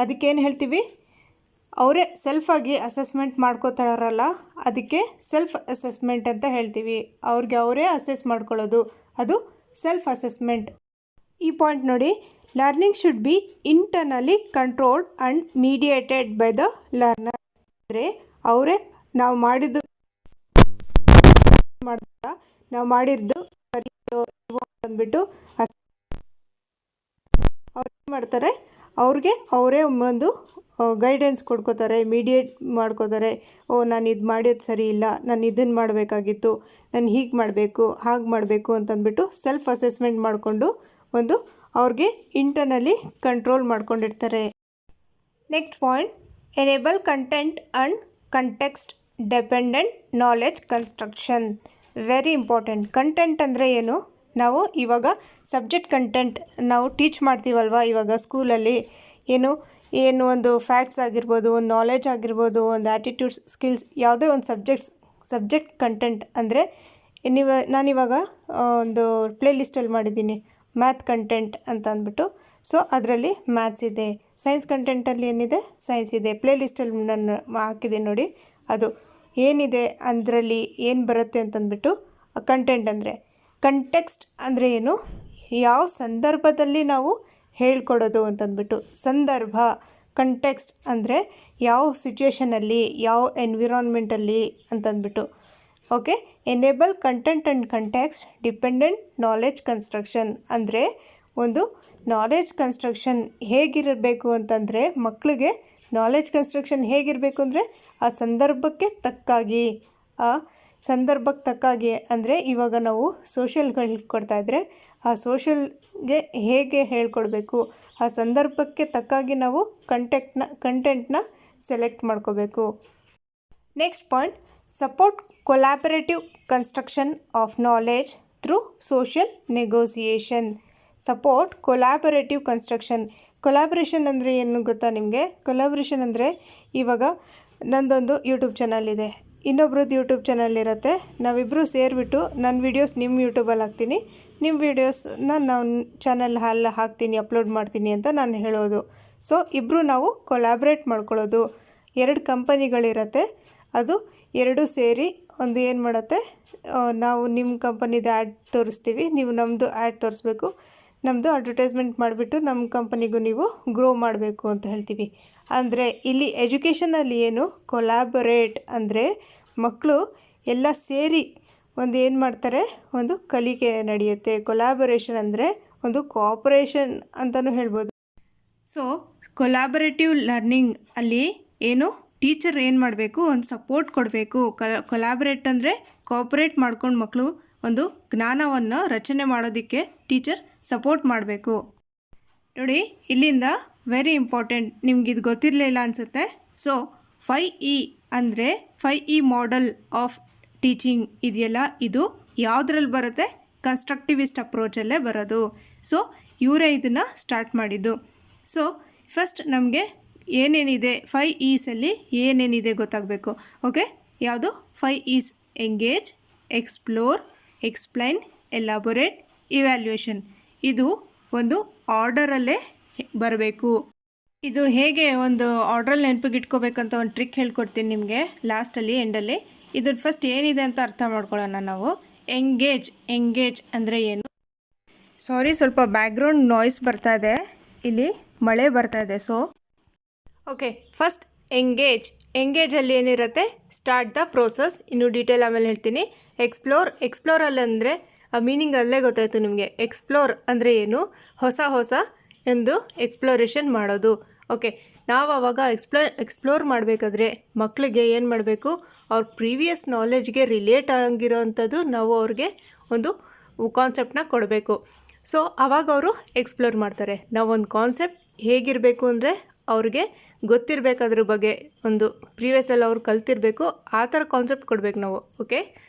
ಅದಕ್ಕೇನು ಹೇಳ್ತೀವಿ? ಅವರೇ ಸೆಲ್ಫಾಗಿ ಅಸೆಸ್ಮೆಂಟ್ ಮಾಡ್ಕೋತಾರಲ್ಲ, ಅದಕ್ಕೆ ಸೆಲ್ಫ್ ಅಸೆಸ್ಮೆಂಟ್ ಅಂತ ಹೇಳ್ತೀವಿ. ಅವ್ರಿಗೆ ಅವರೇ ಅಸೆಸ್ ಮಾಡ್ಕೊಳ್ಳೋದು, ಅದು ಸೆಲ್ಫ್ ಅಸೆಸ್ಮೆಂಟ್. ಈ ಪಾಯಿಂಟ್ ನೋಡಿ, learning should be internally controlled and mediated by the learner. ಅಂದರೆ ಅವರೇ ನಾವು ಮಾಡಿದ್ದು ಸರಿ ಅಂದ್ಬಿಟ್ಟು ಅವ್ರು ಏನು ಮಾಡ್ತಾರೆ, ಅವರೇ ಒಂದು ಗೈಡೆನ್ಸ್ ಕೊಡ್ಕೋತಾರೆ, ಮೀಡಿಯೇಟ್ ಮಾಡ್ಕೋತಾರೆ. ನಾನು ಇದು ಮಾಡೋದು ಸರಿ ಇಲ್ಲ, ನಾನು ಇದನ್ನು ಮಾಡಬೇಕಾಗಿತ್ತು, ನಾನು ಹೀಗೆ ಮಾಡಬೇಕು, ಹಾಗೆ ಮಾಡಬೇಕು ಅಂತಂದ್ಬಿಟ್ಟು ಸೆಲ್ಫ್ ಅಸೆಸ್ಮೆಂಟ್ ಮಾಡಿಕೊಂಡು ಒಂದು ಅವ್ರಿಗೆ ಇಂಟರ್ನಲಿ ಕಂಟ್ರೋಲ್ ಮಾಡ್ಕೊಂಡಿರ್ತಾರೆ. Next point, enable content and context dependent knowledge construction. Very important. Content ಅಂದರೆ ಏನು? ನಾವು ಇವಾಗ ಸಬ್ಜೆಕ್ಟ್ ಕಂಟೆಂಟ್ ನಾವು ಟೀಚ್ ಮಾಡ್ತೀವಲ್ವ ಇವಾಗ ಸ್ಕೂಲಲ್ಲಿ, ಏನು ಒಂದು ಫ್ಯಾಕ್ಟ್ಸ್ ಆಗಿರ್ಬೋದು, ಒಂದು ನಾಲೆಡ್ಜ್ ಆಗಿರ್ಬೋದು, ಒಂದು ಆ್ಯಟಿಟ್ಯೂಡ್ಸ್, ಸ್ಕಿಲ್ಸ್, ಯಾವುದೇ ಒಂದು ಸಬ್ಜೆಕ್ಟ್ ಕಂಟೆಂಟ್ ಅಂದರೆ ನಾನಿವಾಗ ಒಂದು ಪ್ಲೇ ಲಿಸ್ಟಲ್ಲಿ ಮಾಡಿದ್ದೀನಿ ಮ್ಯಾಥ್ ಕಂಟೆಂಟ್ ಅಂತ ಅಂದ್ಬಿಟ್ಟು. ಸೊ ಅದರಲ್ಲಿ ಮ್ಯಾಥ್ಸ್ ಇದೆ. ಸೈನ್ಸ್ ಕಂಟೆಂಟಲ್ಲಿ ಏನಿದೆ? ಸೈನ್ಸ್ ಇದೆ. ಪ್ಲೇ ಲಿಸ್ಟಲ್ಲಿ ನಾನು ಹಾಕಿದ್ದೀನಿ ನೋಡಿ, ಅದು ಏನಿದೆ ಅದರಲ್ಲಿ ಏನು ಬರುತ್ತೆ ಅಂತಂದ್ಬಿಟ್ಟು ಕಂಟೆಂಟ್ ಅಂದರೆ. ಕಂಟೆಕ್ಸ್ಟ್ ಅಂದರೆ ಏನು? ಯಾವ ಸಂದರ್ಭದಲ್ಲಿ ನಾವು ಹೇಳ್ಕೊಡೋದು ಅಂತಂದ್ಬಿಟ್ಟು ಸಂದರ್ಭ. ಕಂಟೆಕ್ಸ್ಟ್ ಅಂದರೆ ಯಾವ ಸಿಚುವೇಷನಲ್ಲಿ, ಯಾವ ಎನ್ವಿರಾನ್ಮೆಂಟಲ್ಲಿ ಅಂತಂದ್ಬಿಟ್ಟು. Okay, enable content and context dependent knowledge construction ಅಂದರೆ ಒಂದು ನಾಲೆಡ್ಜ್ ಕನ್ಸ್ಟ್ರಕ್ಷನ್ ಹೇಗಿರಬೇಕು ಅಂತಂದರೆ, ಮಕ್ಕಳಿಗೆ ನಾಲೆಡ್ಜ್ ಕನ್ಸ್ಟ್ರಕ್ಷನ್ ಹೇಗಿರಬೇಕು ಅಂದರೆ ಆ ಸಂದರ್ಭಕ್ಕೆ ತಕ್ಕಾಗಿ ಅಂದರೆ ಇವಾಗ ನಾವು ಸೋಷಿಯಲ್ಗಳು ಕೊಡ್ತಾಯಿದ್ರೆ ಆ ಸೋಷಿಯಲ್ಗೆ ಹೇಗೆ ಹೇಳ್ಕೊಡ್ಬೇಕು, ಆ ಸಂದರ್ಭಕ್ಕೆ ತಕ್ಕಾಗಿ ನಾವು ಕಂಟೆಂಟ್ನ ಸೆಲೆಕ್ಟ್ ಮಾಡ್ಕೋಬೇಕು. Next point, support collaborative construction of knowledge through social negotiation. Support collaborative construction. Collaboration ಅಂದರೆ ಏನು ಗೊತ್ತಾ ನಿಮಗೆ? ಕೊಲ್ಯಾಬ್ರೇಷನ್ ಅಂದರೆ ಇವಾಗ ನಂದೊಂದು ಯೂಟ್ಯೂಬ್ ಚಾನಲ್ ಇದೆ, ಇನ್ನೊಬ್ರದ್ದು ಯೂಟ್ಯೂಬ್ ಚಾನಲ್ ಇರುತ್ತೆ. ನಾವಿಬ್ಬರು ಸೇರಿಬಿಟ್ಟು ನನ್ನ ವೀಡಿಯೋಸ್ ನಿಮ್ಮ ಯೂಟ್ಯೂಬಲ್ಲಿ ಹಾಕ್ತೀನಿ, ನಿಮ್ಮ ವೀಡಿಯೋಸ್ನ ನಾನು ಚಾನಲ್ ಹಾಕ್ತೀನಿ, ಅಪ್ಲೋಡ್ ಮಾಡ್ತೀನಿ ಅಂತ ನಾನು ಹೇಳೋದು. ಸೊ ಇಬ್ಬರು ನಾವು ಕೊಲ್ಯಾಬ್ರೇಟ್ ಮಾಡ್ಕೊಳ್ಳೋದು. 2 ಕಂಪನಿಗಳಿರುತ್ತೆ, ಅದು 2 ಸೇರಿ ಒಂದು ಏನು ಮಾಡುತ್ತೆ, ನಾವು ನಿಮ್ಮ ಕಂಪನಿದು ಆ್ಯಡ್ ತೋರಿಸ್ತೀವಿ, ನೀವು ನಮ್ಮದು ಆ್ಯಡ್ ತೋರಿಸ್ಬೇಕು, ನಮ್ಮದು ಅಡ್ವರ್ಟೈಸ್ಮೆಂಟ್ ಮಾಡಿಬಿಟ್ಟು ನಮ್ಮ ಕಂಪನಿಗೂ ನೀವು ಗ್ರೋ ಮಾಡಬೇಕು ಅಂತ ಹೇಳ್ತೀವಿ. ಅಂದರೆ ಇಲ್ಲಿ ಎಜುಕೇಷನಲ್ಲಿ ಏನು ಕೊಲಾಬರೇಟ್ ಅಂದರೆ ಮಕ್ಕಳು ಎಲ್ಲ ಸೇರಿ ಒಂದು ಏನು ಮಾಡ್ತಾರೆ, ಒಂದು ಕಲಿಕೆ ನಡೆಯುತ್ತೆ. ಕೊಲಾಬರೇಷನ್ ಅಂದರೆ ಒಂದು ಕೋಆಪರೇಷನ್ ಅಂತಲೂ ಹೇಳ್ಬೋದು. ಸೊ ಕೊಲಾಬರೇಟಿವ್ ಲರ್ನಿಂಗ್ ಅಲ್ಲಿ ಏನು ಟೀಚರ್ ಏನು ಮಾಡಬೇಕು, ಒಂದು ಸಪೋರ್ಟ್ ಕೊಡಬೇಕು. ಕೊಲಾಬರೇಟ್ ಅಂದರೆ ಕೋಆಪರೇಟ್ ಮಾಡ್ಕೊಂಡು ಮಕ್ಕಳು ಒಂದು ಜ್ಞಾನವನ್ನು ರಚನೆ ಮಾಡೋದಕ್ಕೆ ಟೀಚರ್ ಸಪೋರ್ಟ್ ಮಾಡಬೇಕು. ನೋಡಿ ಇಲ್ಲಿಂದ ವೆರಿ ಇಂಪಾರ್ಟೆಂಟ್, ನಿಮ್ಗೆ ಇದು ಗೊತ್ತಿರಲಿಲ್ಲ ಅನಿಸುತ್ತೆ. ಸೊ 5E ಅಂದರೆ 5E ಮಾಡೆಲ್ ಆಫ್ ಟೀಚಿಂಗ್ ಇದೆಯಲ್ಲ, ಇದು ಯಾವುದ್ರಲ್ಲಿ ಬರುತ್ತೆ, ಕನ್ಸ್ಟ್ರಕ್ಟಿವಿಸ್ಟ್ ಅಪ್ರೋಚಲ್ಲೇ ಬರೋದು. ಸೊ ಇವರೇ ಇದನ್ನು ಸ್ಟಾರ್ಟ್ ಮಾಡಿದ್ದು. ಸೊ ಫಸ್ಟ್ ನಮಗೆ ಏನೇನಿದೆ 5E'ಸಲ್ಲಿ ಏನೇನಿದೆ ಗೊತ್ತಾಗಬೇಕು. ಓಕೆ, ಯಾವುದು 5E's? Engage, explore, explain, elaborate, evaluation. ಇದು ಒಂದು ಆರ್ಡರಲ್ಲೇ ಬರಬೇಕು. ಇದು ಹೇಗೆ ಒಂದು ಆರ್ಡ್ರಲ್ಲಿ ನೆನಪಿಗೆ ಇಟ್ಕೋಬೇಕಂತ ಒಂದು ಟ್ರಿಕ್ ಹೇಳ್ಕೊಡ್ತೀನಿ ನಿಮಗೆ ಲಾಸ್ಟಲ್ಲಿ, ಎಂಡಲ್ಲಿ. ಇದ್ರ ಫಸ್ಟ್ ಏನಿದೆ ಅಂತ ಅರ್ಥ ಮಾಡ್ಕೊಳ್ಳೋಣ ನಾವು. ಎಂಗೇಜ್ ಅಂದರೆ ಏನು? ಸಾರಿ, ಸ್ವಲ್ಪ ಬ್ಯಾಕ್ಗ್ರೌಂಡ್ ನಾಯ್ಸ್ ಬರ್ತಾ ಇದೆ, ಇಲ್ಲಿ ಮಳೆ ಬರ್ತಾ ಇದೆ. ಸೊ ಓಕೆ, ಫಸ್ಟ್ ಎಂಗೇಜಲ್ಲಿ ಏನಿರುತ್ತೆ, ಸ್ಟಾರ್ಟ್ ದ ಪ್ರೋಸೆಸ್. ಇನ್ನು ಡೀಟೇಲ್ ಆಮೇಲೆ ಹೇಳ್ತೀನಿ. ಎಕ್ಸ್ಪ್ಲೋರಲ್ಲಿ ಆ ಮೀನಿಂಗ್ ಅಲ್ಲೇ ಗೊತ್ತಾಯಿತು ನಿಮಗೆ. ಎಕ್ಸ್ಪ್ಲೋರ್ ಅಂದರೆ ಏನು, ಹೊಸ ಒಂದು ಎಕ್ಸ್ಪ್ಲೋರೇಷನ್ ಮಾಡೋದು. ಓಕೆ, ನಾವು ಆವಾಗ ಎಕ್ಸ್ಪ್ಲೋರ್ ಮಾಡಬೇಕಾದ್ರೆ ಮಕ್ಕಳಿಗೆ ಏನು ಮಾಡಬೇಕು, ಅವ್ರ ಪ್ರೀವಿಯಸ್ ನಾಲೆಜ್ಗೆ ರಿಲೇಟ್ ಆಗಿರೋವಂಥದ್ದು ನಾವು ಅವ್ರಿಗೆ ಒಂದು ಕಾನ್ಸೆಪ್ಟನ್ನ ಕೊಡಬೇಕು. ಸೊ ಆವಾಗ ಅವರು ಎಕ್ಸ್ಪ್ಲೋರ್ ಮಾಡ್ತಾರೆ. ನಾವು ಒಂದು ಕಾನ್ಸೆಪ್ಟ್ ಹೇಗಿರಬೇಕು ಅಂದರೆ ಅವ್ರಿಗೆ ಗೊತ್ತಿರಬೇಕು, ಅದ್ರ ಬಗ್ಗೆ ಒಂದು ಪ್ರೀವಿಯಸ್ಸಲ್ಲಿ ಅವ್ರು ಕಲ್ತಿರಬೇಕು, ಆ ಥರ ಕಾನ್ಸೆಪ್ಟ್ ಕೊಡಬೇಕು ನಾವು. Okay,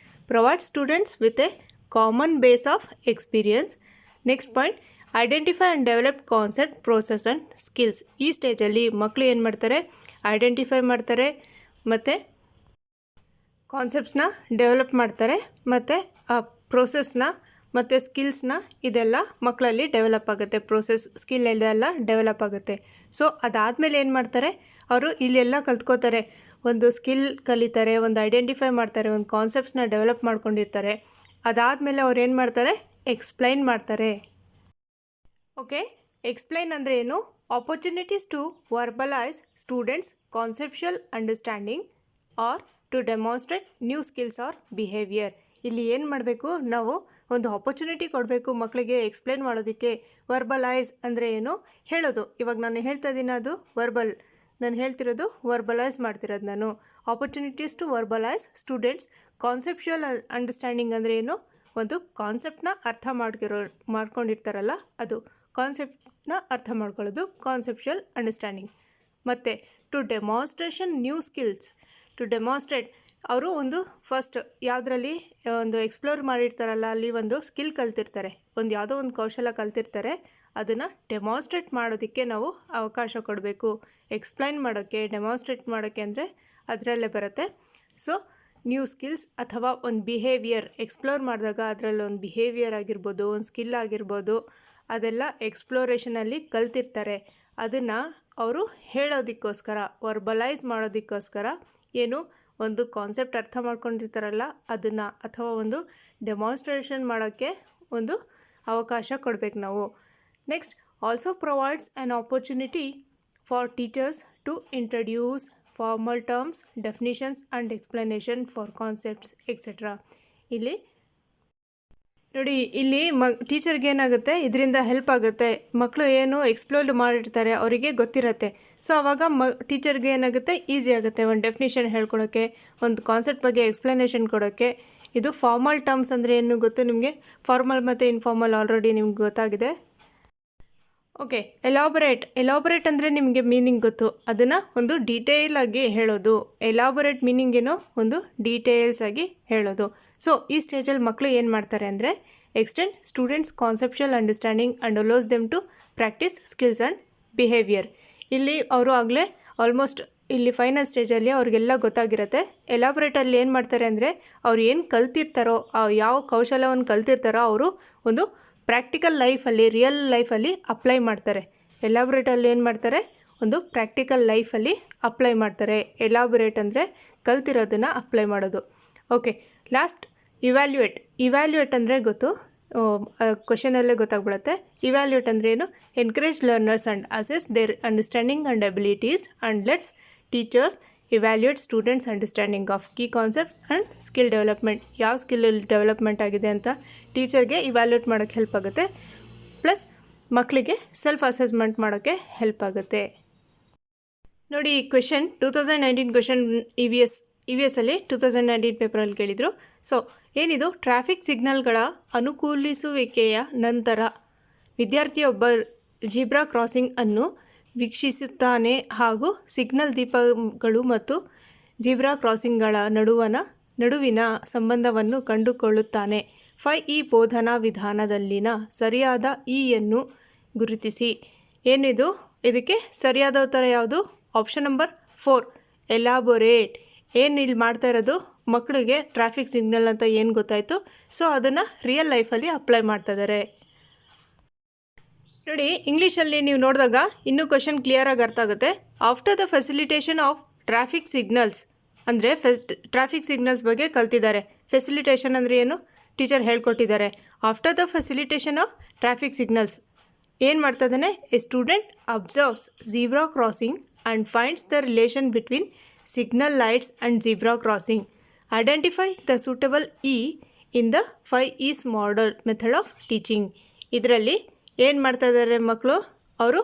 provide students with A common base of experience. Next point, identify and develop concept, process and skills. ಈ ಸ್ಟೇಜಲ್ಲಿ ಮಕ್ಕಳು ಏನು ಮಾಡ್ತಾರೆ, ಐಡೆಂಟಿಫೈ ಮಾಡ್ತಾರೆ, ಮತ್ತು ಕಾನ್ಸೆಪ್ಟ್ಸ್ನ ಡೆವಲಪ್ ಮಾಡ್ತಾರೆ, ಮತ್ತು ಆ ಪ್ರೋಸೆಸ್ನ ಮತ್ತು ಸ್ಕಿಲ್ಸ್ನ ಇದೆಲ್ಲ ಮಕ್ಕಳಲ್ಲಿ ಡೆವಲಪ್ ಆಗುತ್ತೆ. ಪ್ರೋಸೆಸ್, ಸ್ಕಿಲ್ ಇದೆಲ್ಲ ಡೆವಲಪ್ ಆಗುತ್ತೆ. ಸೊ ಅದಾದಮೇಲೆ ಏನು ಮಾಡ್ತಾರೆ, ಅವರು ಇಲ್ಲೆಲ್ಲ ಕಲ್ತ್ಕೋತಾರೆ, ಒಂದು ಸ್ಕಿಲ್ ಕಲಿತಾರೆ, ಒಂದು ಐಡೆಂಟಿಫೈ ಮಾಡ್ತಾರೆ, ಒಂದು ಕಾನ್ಸೆಪ್ಟ್ಸ್ನ ಡೆವಲಪ್ ಮಾಡ್ಕೊಂಡಿರ್ತಾರೆ. ಅದಾದಮೇಲೆ ಅವ್ರು ಏನು ಮಾಡ್ತಾರೆ, ಎಕ್ಸ್ಪ್ಲೈನ್ ಮಾಡ್ತಾರೆ. ಓಕೆ, ಎಕ್ಸ್ಪ್ಲೈನ್ ಅಂದರೆ ಏನು, opportunities to verbalise students conceptual understanding or to demonstrate new skills or behaviour. ಇಲ್ಲಿ ಏನು ಮಾಡಬೇಕು, ನಾವು ಒಂದು ಆಪರ್ಚುನಿಟಿ ಕೊಡಬೇಕು ಮಕ್ಕಳಿಗೆ ಎಕ್ಸ್ಪ್ಲೈನ್ ಮಾಡೋದಕ್ಕೆ. ವರ್ಬಲೈಸ್ ಅಂದರೆ ಏನು, ಹೇಳೋದು. ಇವಾಗ ನಾನು ಹೇಳ್ತಾ ಇದ್ದೀನಿ ಅದು ವರ್ಬಲ್, ನಾನು ಹೇಳ್ತಿರೋದು ವರ್ಬಲೈಸ್ ಮಾಡ್ತಿರೋದು ನಾನು. Opportunities to verbalise students conceptual understanding ಅಂದರೆ ಏನು, ಒಂದು ಕಾನ್ಸೆಪ್ಟನ್ನ ಮಾಡ್ಕೊಂಡಿರ್ತಾರಲ್ಲ ಅದು, ಕಾನ್ಸೆಪ್ಟನ್ನ ಅರ್ಥ ಮಾಡ್ಕೊಳ್ಳೋದು ಕಾನ್ಸೆಪ್ಷುಯಲ್ ಅಂಡರ್ಸ್ಟ್ಯಾಂಡಿಂಗ್. ಮತ್ತು to demonstration new skills, to demonstrate ಅವರು ಒಂದು ಫಸ್ಟ್ ಯಾವುದರಲ್ಲಿ ಒಂದು ಎಕ್ಸ್ಪ್ಲೋರ್ ಮಾಡಿರ್ತಾರಲ್ಲ, ಅಲ್ಲಿ ಒಂದು ಸ್ಕಿಲ್ ಕಲ್ತಿರ್ತಾರೆ, ಒಂದು ಯಾವುದೋ ಒಂದು ಕೌಶಲ ಕಲ್ತಿರ್ತಾರೆ, ಅದನ್ನು ಡೆಮಾನ್ಸ್ಟ್ರೇಟ್ ಮಾಡೋದಕ್ಕೆ ನಾವು ಅವಕಾಶ ಕೊಡಬೇಕು. ಎಕ್ಸ್ಪ್ಲೈನ್ ಮಾಡೋಕ್ಕೆ, ಡೆಮಾನ್ಸ್ಟ್ರೇಟ್ ಮಾಡೋಕ್ಕೆ ಅಂದರೆ ಅದರಲ್ಲೇ ಬರುತ್ತೆ. ಸೊ ನ್ಯೂ ಸ್ಕಿಲ್ಸ್ ಅಥವಾ ಒಂದು ಬಿಹೇವಿಯರ್ ಎಕ್ಸ್ಪ್ಲೋರ್ ಮಾಡಿದಾಗ ಅದರಲ್ಲಿ ಒಂದು ಬಿಹೇವಿಯರ್ ಆಗಿರ್ಬೋದು, ಒಂದು ಸ್ಕಿಲ್ ಆಗಿರ್ಬೋದು, ಅದೆಲ್ಲ ಎಕ್ಸ್ಪ್ಲೋರೇಷನಲ್ಲಿ ಕಲ್ತಿರ್ತಾರೆ. ಅದನ್ನು ಅವರು ಹೇಳೋದಕ್ಕೋಸ್ಕರ, ವರ್ಬಲೈಸ್ ಮಾಡೋದಕ್ಕೋಸ್ಕರ, ಏನು ಒಂದು ಕಾನ್ಸೆಪ್ಟ್ ಅರ್ಥ ಮಾಡ್ಕೊಂಡಿರ್ತಾರಲ್ಲ ಅದನ್ನು, ಅಥವಾ ಒಂದು ಡೆಮಾನ್ಸ್ಟ್ರೇಷನ್ ಮಾಡೋಕ್ಕೆ ಒಂದು ಅವಕಾಶ ಕೊಡಬೇಕು ನಾವು. Next, also provides an opportunity for teachers to introduce formal terms, definitions and explanation for concepts etcetera. ಇಲ್ಲಿ ನೋಡಿ, ಇಲ್ಲಿ ಟೀಚರ್ಗೆ ಏನಾಗುತ್ತೆ, ಇದರಿಂದ ಹೆಲ್ಪ್ ಆಗುತ್ತೆ. ಮಕ್ಕಳು ಏನು ಎಕ್ಸ್ಪ್ಲೋರ್ ಮಾಡಿರ್ತಾರೆ ಅವರಿಗೆ ಗೊತ್ತಿರುತ್ತೆ. ಸೊ ಆವಾಗ ಟೀಚರ್ಗೆ ಏನಾಗುತ್ತೆ, ಈಸಿ ಆಗುತ್ತೆ ಒಂದು ಡೆಫಿನಿಷನ್ ಹೇಳ್ಕೊಡೋಕ್ಕೆ, ಒಂದು ಕಾನ್ಸೆಪ್ಟ್ ಬಗ್ಗೆ ಎಕ್ಸ್ಪ್ಲನೇಷನ್ ಕೊಡೋಕ್ಕೆ. ಇದು ಫಾರ್ಮಲ್ ಟರ್ಮ್ಸ್ ಅಂದರೆ ಏನು ಗೊತ್ತು ನಿಮಗೆ, ಫಾರ್ಮಲ್ ಮತ್ತು ಇನ್ಫಾರ್ಮಲ್ ಆಲ್ರೆಡಿ ನಿಮ್ಗೆ ಗೊತ್ತಾಗಿದೆ. ಓಕೆ, ಎಲಾಬೊರೇಟ್ ಅಂದರೆ ನಿಮಗೆ ಮೀನಿಂಗ್ ಗೊತ್ತು, ಅದನ್ನು ಒಂದು ಡೀಟೇಲ್ ಆಗಿ ಹೇಳೋದು. ಎಲಾಬೊರೇಟ್ ಮೀನಿಂಗ್ ಏನೋ ಒಂದು ಡೀಟೇಲ್ಸ್ ಆಗಿ ಹೇಳೋದು. ಸೊ ಈ ಸ್ಟೇಜಲ್ಲಿ ಮಕ್ಕಳು ಏನು ಮಾಡ್ತಾರೆ ಅಂದರೆ, extend students conceptual understanding and allows them to practise skills and behaviour. ಇಲ್ಲಿ ಅವರು ಆಗಲೇ ಆಲ್ಮೋಸ್ಟ್ ಇಲ್ಲಿ ಫೈನಲ್ ಸ್ಟೇಜಲ್ಲಿ ಅವ್ರಿಗೆಲ್ಲ ಗೊತ್ತಾಗಿರುತ್ತೆ. ಎಲಾಬೊರೇಟಲ್ಲಿ ಏನು ಮಾಡ್ತಾರೆ ಅಂದರೆ, ಅವ್ರು ಏನು ಕಲ್ತಿರ್ತಾರೋ, ಯಾವ ಕೌಶಲ್ಯವನ್ನು ಕಲ್ತಿರ್ತಾರೋ ಅವರು ಒಂದು ಪ್ರಾಕ್ಟಿಕಲ್ ಲೈಫಲ್ಲಿ, ರಿಯಲ್ ಲೈಫಲ್ಲಿ ಅಪ್ಲೈ ಮಾಡ್ತಾರೆ. ಎಲಾಬೊರೇಟಲ್ಲಿ ಏನು ಮಾಡ್ತಾರೆ, ಒಂದು ಪ್ರಾಕ್ಟಿಕಲ್ ಲೈಫಲ್ಲಿ ಅಪ್ಲೈ ಮಾಡ್ತಾರೆ. ಎಲಾಬೊರೇಟ್ ಅಂದರೆ ಕಲ್ತಿರೋದನ್ನು ಅಪ್ಲೈ ಮಾಡೋದು. ಓಕೆ, ಲಾಸ್ಟ್ ಇವ್ಯಾಲ್ಯೂಯೇಟ್ ಅಂದರೆ ಗೊತ್ತು, ಕ್ವಶನಲ್ಲೇ ಗೊತ್ತಾಗ್ಬಿಡುತ್ತೆ. ಇವ್ಯಾಲ್ಯೂಯೇಟ್ ಅಂದರೆ ಏನು? Encourage learners and assess their understanding and abilities and lets teachers evaluate students understanding of key concepts and skill development. ಯಾವ ಸ್ಕಿಲ್ ಡೆವಲಪ್ಮೆಂಟ್ ಆಗಿದೆ ಅಂತ ಟೀಚರ್ಗೆ ಇವ್ಯಾಲ್ಯೂಯೇಟ್ ಮಾಡೋಕ್ಕೆ ಹೆಲ್ಪ್ ಆಗುತ್ತೆ, ಪ್ಲಸ್ ಮಕ್ಕಳಿಗೆ ಸೆಲ್ಫ್ ಅಸೆಸ್ಮೆಂಟ್ ಮಾಡೋಕ್ಕೆ ಹೆಲ್ಪ್ ಆಗುತ್ತೆ. ನೋಡಿ, ಈ ಕ್ವೆಶನ್ 2019 ಕ್ವೆಶನ್ ಇ ವಿ ಎಸ್ಸಲ್ಲಿ 2019 ಪೇಪರಲ್ಲಿ ಕೇಳಿದರು. ಸೊ ಏನಿದು? ಟ್ರಾಫಿಕ್ ಸಿಗ್ನಲ್ಗಳ ಅನುಕೂಲಿಸುವಿಕೆಯ ನಂತರ ವಿದ್ಯಾರ್ಥಿಯೊಬ್ಬ ಜೀಬ್ರಾ ಕ್ರಾಸಿಂಗ್ ಅನ್ನು ವೀಕ್ಷಿಸುತ್ತಾನೆ ಹಾಗೂ ಸಿಗ್ನಲ್ ದೀಪಗಳು ಮತ್ತು ಜೀಬ್ರಾ ಕ್ರಾಸಿಂಗ್ಗಳ ನಡುವಿನ ಸಂಬಂಧವನ್ನು ಕಂಡುಕೊಳ್ಳುತ್ತಾನೆ. 5E ಬೋಧನಾ ವಿಧಾನದಲ್ಲಿನ ಸರಿಯಾದ ಯನ್ನು ಗುರುತಿಸಿ. ಏನಿದು? ಇದಕ್ಕೆ ಸರಿಯಾದ ಉತ್ತರ ಯಾವುದು? Option number 4, ಎಲಾಬೊರೇಟ್. ಏನು ಇಲ್ಲಿ ಮಾಡ್ತಾ ಇರೋದು? ಮಕ್ಕಳಿಗೆ ಟ್ರಾಫಿಕ್ ಸಿಗ್ನಲ್ ಅಂತ ಏನು ಗೊತ್ತಾಯಿತು, ಸೊ ಅದನ್ನು ರಿಯಲ್ ಲೈಫಲ್ಲಿ ಅಪ್ಲೈ ಮಾಡ್ತಾ ಇದ್ದಾರೆ. ನೋಡಿ, ಇಂಗ್ಲೀಷಲ್ಲಿ ನೀವು ನೋಡಿದಾಗ ಇನ್ನೂ ಕ್ವೆಶನ್ ಕ್ಲಿಯರಾಗಿ ಅರ್ಥ ಆಗುತ್ತೆ. After the facilitation of traffic signals ಅಂದರೆ ಟ್ರಾಫಿಕ್ ಸಿಗ್ನಲ್ಸ್ ಬಗ್ಗೆ ಕಲ್ತಿದ್ದಾರೆ. ಫೆಸಿಲಿಟೇಷನ್ ಅಂದರೆ ಏನು? ಟೀಚರ್ ಹೇಳ್ಕೊಟ್ಟಿದ್ದಾರೆ. After the facilitation of traffic signals ಏನು ಮಾಡ್ತಾ ಇದ್ದಾನೆ? A student observes zebra crossing and finds the relation between signal lights and zebra crossing. Identify the suitable in the 5Es model method of teaching. ಇದರಲ್ಲಿ ಏನು ಮಾಡ್ತಾ ಇದ್ದಾರೆ ಮಕ್ಕಳು? ಅವರು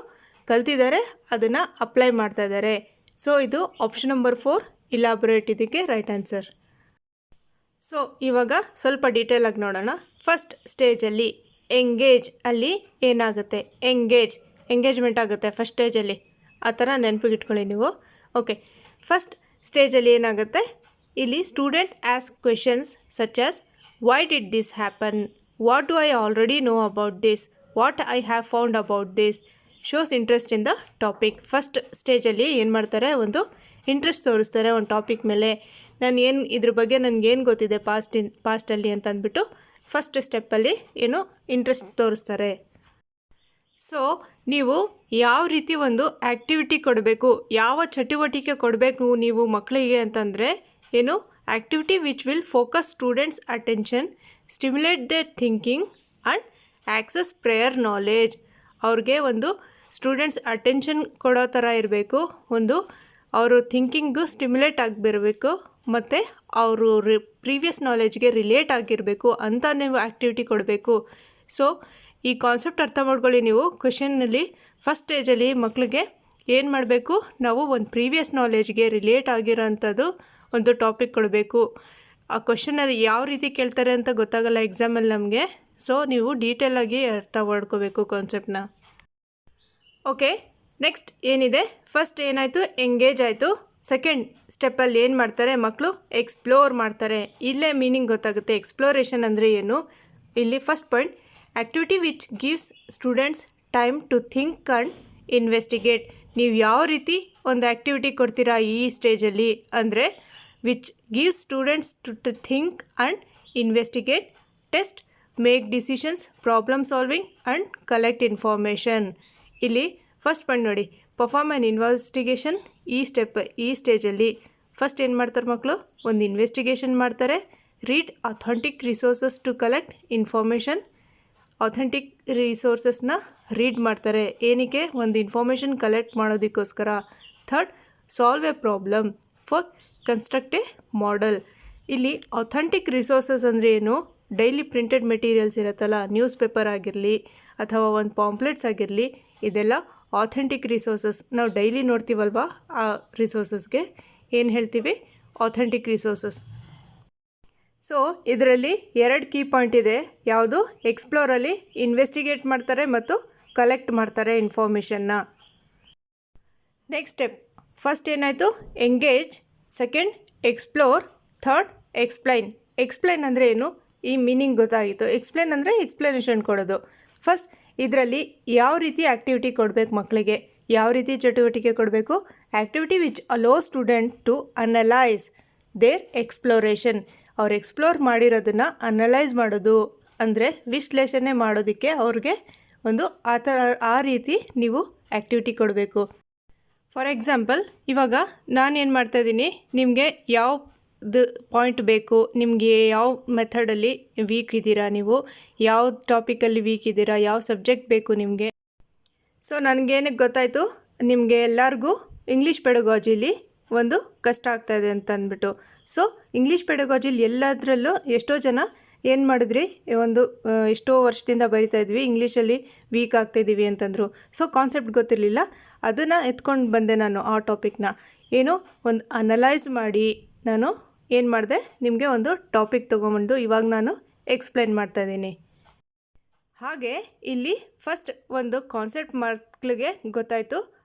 ಕಲ್ತಿದ್ದಾರೆ, ಅದನ್ನು ಅಪ್ಲೈ ಮಾಡ್ತಾ ಇದ್ದಾರೆ. ಸೊ ಇದು ಆಪ್ಷನ್ ನಂಬರ್ 4, ಇಲಾಬೊರೇಟ್ ಇದಕ್ಕೆ ರೈಟ್ ಆನ್ಸರ್. ಸೊ ಇವಾಗ ಸ್ವಲ್ಪ ಡೀಟೇಲಾಗಿ ನೋಡೋಣ. ಫಸ್ಟ್ ಸ್ಟೇಜಲ್ಲಿ ಎಂಗೇಜ್ ಅಲ್ಲಿ ಏನಾಗುತ್ತೆ? ಎಂಗೇಜ್ಮೆಂಟ್ ಆಗುತ್ತೆ ಫಸ್ಟ್ ಸ್ಟೇಜಲ್ಲಿ. ಆ ಥರ ನೆನಪಿಗಿಟ್ಕೊಳ್ಳಿ ನೀವು. ಓಕೆ, ಫಸ್ಟ್ ಸ್ಟೇಜಲ್ಲಿ ಏನಾಗುತ್ತೆ? ಇಲ್ಲಿ student ask questions such as why did this happen, what do I already know about this, what I have found about this, shows interest in the topic. First ಸ್ಟೇಜಲ್ಲಿ ಏನು ಮಾಡ್ತಾರೆ? ಒಂದು ಇಂಟ್ರೆಸ್ಟ್ ತೋರಿಸ್ತಾರೆ ಒಂದು ಟಾಪಿಕ್ ಮೇಲೆ. ಇದ್ರ ಬಗ್ಗೆ ನನಗೇನು ಗೊತ್ತಿದೆ ಪಾಸ್ಟಲ್ಲಿ ಅಂತ ಅಂದ್ಬಿಟ್ಟು ಫಸ್ಟ್ ಸ್ಟೆಪ್ಪಲ್ಲಿ ಏನು ಇಂಟ್ರೆಸ್ಟ್ ತೋರಿಸ್ತಾರೆ. ಸೊ ನೀವು ಯಾವ ರೀತಿ ಒಂದು ಆ್ಯಕ್ಟಿವಿಟಿ ಕೊಡಬೇಕು, ಯಾವ ಚಟುವಟಿಕೆ ಕೊಡಬೇಕು ನೀವು ಮಕ್ಕಳಿಗೆ ಅಂತಂದರೆ ಏನು? Activity which will focus students attention, stimulate there thinking and access prayer knowledge. ಅವ್ರಿಗೆ ಒಂದು ಸ್ಟೂಡೆಂಟ್ಸ್ ಅಟೆನ್ಷನ್ ಕೊಡೋ ಥರ ಇರಬೇಕು, ಒಂದು ಅವರು ಥಿಂಕಿಂಗು ಸ್ಟಿಮ್ಯುಲೇಟ್ ಆಗಿರಬೇಕು, ಮತ್ತು ಅವರು ಪ್ರೀವಿಯಸ್ ನಾಲೆಜ್ಗೆ ರಿಲೇಟ್ ಆಗಿರಬೇಕು ಅಂತ ನೀವು ಆ್ಯಕ್ಟಿವಿಟಿ ಕೊಡಬೇಕು. ಸೊ ಈ ಕಾನ್ಸೆಪ್ಟ್ ಅರ್ಥ ಮಾಡ್ಕೊಳ್ಳಿ ನೀವು. ಕ್ವೆಶನ್ನಲ್ಲಿ ಫಸ್ಟ್ ಸ್ಟೇಜಲ್ಲಿ ಮಕ್ಕಳಿಗೆ ಏನು ಮಾಡಬೇಕು? ನಾವು ಒಂದು ಪ್ರೀವಿಯಸ್ ನಾಲೆಜ್ಗೆ ರಿಲೇಟ್ ಆಗಿರೋ ಅಂಥದ್ದು ಒಂದು ಟಾಪಿಕ್ ಕೊಡಬೇಕು. ಆ ಕ್ವೆಶನಲ್ಲಿ ಯಾವ ರೀತಿ ಕೇಳ್ತಾರೆ ಅಂತ ಗೊತ್ತಾಗಲ್ಲ ಎಕ್ಸಾಮಲ್ಲಿ ನಮಗೆ. ಸೊ ನೀವು ಡೀಟೇಲಾಗಿ ಅರ್ಥ ಮಾಡ್ಕೋಬೇಕು ಕಾನ್ಸೆಪ್ಟನ್ನ. ಓಕೆ, ನೆಕ್ಸ್ಟ್ ಏನಿದೆ? ಫಸ್ಟ್ ಏನಾಯಿತು? ಎಂಗೇಜ್ ಆಯಿತು. ಸೆಕೆಂಡ್ ಸ್ಟೆಪ್ಪಲ್ಲಿ ಏನು ಮಾಡ್ತಾರೆ ಮಕ್ಕಳು? ಎಕ್ಸ್ಪ್ಲೋರ್ ಮಾಡ್ತಾರೆ. ಇಲ್ಲೇ ಮೀನಿಂಗ್ ಗೊತ್ತಾಗುತ್ತೆ. ಎಕ್ಸ್ಪ್ಲೋರೇಷನ್ ಅಂದರೆ ಏನು? ಇಲ್ಲಿ first point, activity which gives students time to think and investigate. ನೀವು ಯಾವ ರೀತಿ ಒಂದು ಆ್ಯಕ್ಟಿವಿಟಿ ಕೊಡ್ತೀರಾ ಈ ಸ್ಟೇಜಲ್ಲಿ ಅಂದರೆ which gives students to think and investigate, test, make decisions, problem solving and collect information. ಇಲ್ಲಿ ಫಸ್ಟ್ ಪಾಯಿಂಟ್ ನೋಡಿ, ಪರ್ಫಾರ್ಮ್ ಆ್ಯನ್ ಇನ್ವೆಸ್ಟಿಗೇಷನ್. ಈ ಸ್ಟೇಜಲ್ಲಿ ಫಸ್ಟ್ ಏನು ಮಾಡ್ತಾರೆ ಮಕ್ಕಳು? ಒಂದು ಇನ್ವೆಸ್ಟಿಗೇಷನ್ ಮಾಡ್ತಾರೆ. Read authentic resources to collect information. Authentic ರಿಸೋರ್ಸಸ್ನ ರೀಡ್ ಮಾಡ್ತಾರೆ. ಏನಕ್ಕೆ? ಒಂದು ಇನ್ಫಾರ್ಮೇಷನ್ ಕಲೆಕ್ಟ್ ಮಾಡೋದಕ್ಕೋಸ್ಕರ. Third, solve A problem. Fourth, construct A model. ಇಲ್ಲಿ ಅಥೆಂಟಿಕ್ ರಿಸೋರ್ಸಸ್ ಅಂದರೆ ಏನು? ಡೈಲಿ ಪ್ರಿಂಟೆಡ್ ಮೆಟೀರಿಯಲ್ಸ್ ಇರುತ್ತಲ್ಲ, ನ್ಯೂಸ್ ಪೇಪರ್ ಆಗಿರಲಿ ಅಥವಾ ಒಂದು ಪಾಂಪ್ಲೆಟ್ಸ್ ಆಗಿರಲಿ, ಇದೆಲ್ಲ ಆಥೆಂಟಿಕ್ ರಿಸೋರ್ಸಸ್. ನಾವು ಡೈಲಿ ನೋಡ್ತೀವಲ್ವಾ, ಆ ರಿಸೋರ್ಸಸ್ಗೆ ಏನು ಹೇಳ್ತೀವಿ? Authentic resources. ಸೊ ಇದರಲ್ಲಿ 2 ಕೀ ಪಾಯಿಂಟ್ ಇದೆ. ಯಾವುದು? ಎಕ್ಸ್ಪ್ಲೋರಲ್ಲಿ ಇನ್ವೆಸ್ಟಿಗೇಟ್ ಮಾಡ್ತಾರೆ ಮತ್ತು ಕಲೆಕ್ಟ್ ಮಾಡ್ತಾರೆ ಇನ್ಫಾರ್ಮೇಷನ್ನ. ನೆಕ್ಸ್ಟ್ ಸ್ಟೆಪ್, ಫಸ್ಟ್ ಏನಾಯಿತು? Engage. Second, explore. Third, explain. Explain ಅಂದರೆ ಏನು? ಈ ಮೀನಿಂಗ್ ಗೊತ್ತಾಗಿತ್ತು. ಎಕ್ಸ್ಪ್ಲೈನ್ ಅಂದರೆ ಎಕ್ಸ್ಪ್ಲನೇಷನ್ ಕೊಡೋದು. ಫಸ್ಟ್ ಇದರಲ್ಲಿ ಯಾವ ರೀತಿ ಆ್ಯಕ್ಟಿವಿಟಿ ಕೊಡಬೇಕು ಮಕ್ಕಳಿಗೆ, ಯಾವ ರೀತಿ ಚಟುವಟಿಕೆ ಕೊಡಬೇಕು? Activity which allow student to analyse their exploration. ಅವ್ರು ಎಕ್ಸ್ಪ್ಲೋರ್ ಮಾಡಿರೋದನ್ನು ಅನಲೈಸ್ ಮಾಡೋದು ಅಂದರೆ ವಿಶ್ಲೇಷಣೆ ಮಾಡೋದಕ್ಕೆ ಅವ್ರಿಗೆ ಒಂದು ಆ ರೀತಿ ನೀವು ಆ್ಯಕ್ಟಿವಿಟಿ ಕೊಡಬೇಕು. ಫಾರ್ ಎಕ್ಸಾಂಪಲ್, ಇವಾಗ ನಾನೇನು ಮಾಡ್ತಾಯಿದ್ದೀನಿ, ನಿಮಗೆ ಯಾವ ಪಾಯಿಂಟ್ ಬೇಕು ನಿಮಗೆ, ಯಾವ ಮೆಥಡಲ್ಲಿ ವೀಕ್ ಇದ್ದೀರಾ ನೀವು, ಯಾವ ಟಾಪಿಕಲ್ಲಿ ವೀಕ್ ಇದ್ದೀರಾ, ಯಾವ ಸಬ್ಜೆಕ್ಟ್ ಬೇಕು ನಿಮಗೆ. ಸೊ ನನಗೇನಕ್ಕೆ ಗೊತ್ತಾಯಿತು, ನಿಮಗೆ ಎಲ್ಲರಿಗೂ ಇಂಗ್ಲೀಷ್ ಪೆಡಗಾಜಿಲಿ ಒಂದು ಕಷ್ಟ ಆಗ್ತಾಯಿದೆ ಅಂತ ಅಂದ್ಬಿಟ್ಟು. ಸೊ ಇಂಗ್ಲೀಷ್ ಪೆಡಗಾಜಿಲಿ ಎಲ್ಲದರಲ್ಲೂ ಎಷ್ಟೋ ಜನ ಏನು ಮಾಡಿದ್ರಿ, ಎಷ್ಟೋ ವರ್ಷದಿಂದ ಬರಿತಾ ಇದ್ವಿ, ಇಂಗ್ಲೀಷಲ್ಲಿ ವೀಕ್ ಆಗ್ತಾಯಿದ್ದೀವಿ ಅಂತಂದರು. ಸೊ ಕಾನ್ಸೆಪ್ಟ್ ಗೊತ್ತಿರಲಿಲ್ಲ, ಅದನ್ನು ಎತ್ಕೊಂಡು ಬಂದೆ ನಾನು. ಆ ಟಾಪಿಕ್ನ ಏನು ಒಂದು ಅನಲೈಸ್ ಮಾಡಿ ನಾನು ಏನು ಮಾಡಿದೆ, ನಿಮಗೆ ಒಂದು ಟಾಪಿಕ್ ತೊಗೊಂಬಂದು ಇವಾಗ ನಾನು ಎಕ್ಸ್ಪ್ಲೇನ್ ಮಾಡ್ತಾಯಿದ್ದೀನಿ. ಹಾಗೆ ಇಲ್ಲಿ ಫಸ್ಟ್ ಒಂದು ಕಾನ್ಸೆಪ್ಟ್ ಮಕ್ಕಳಿಗೆ ಗೊತ್ತಾಯಿತು,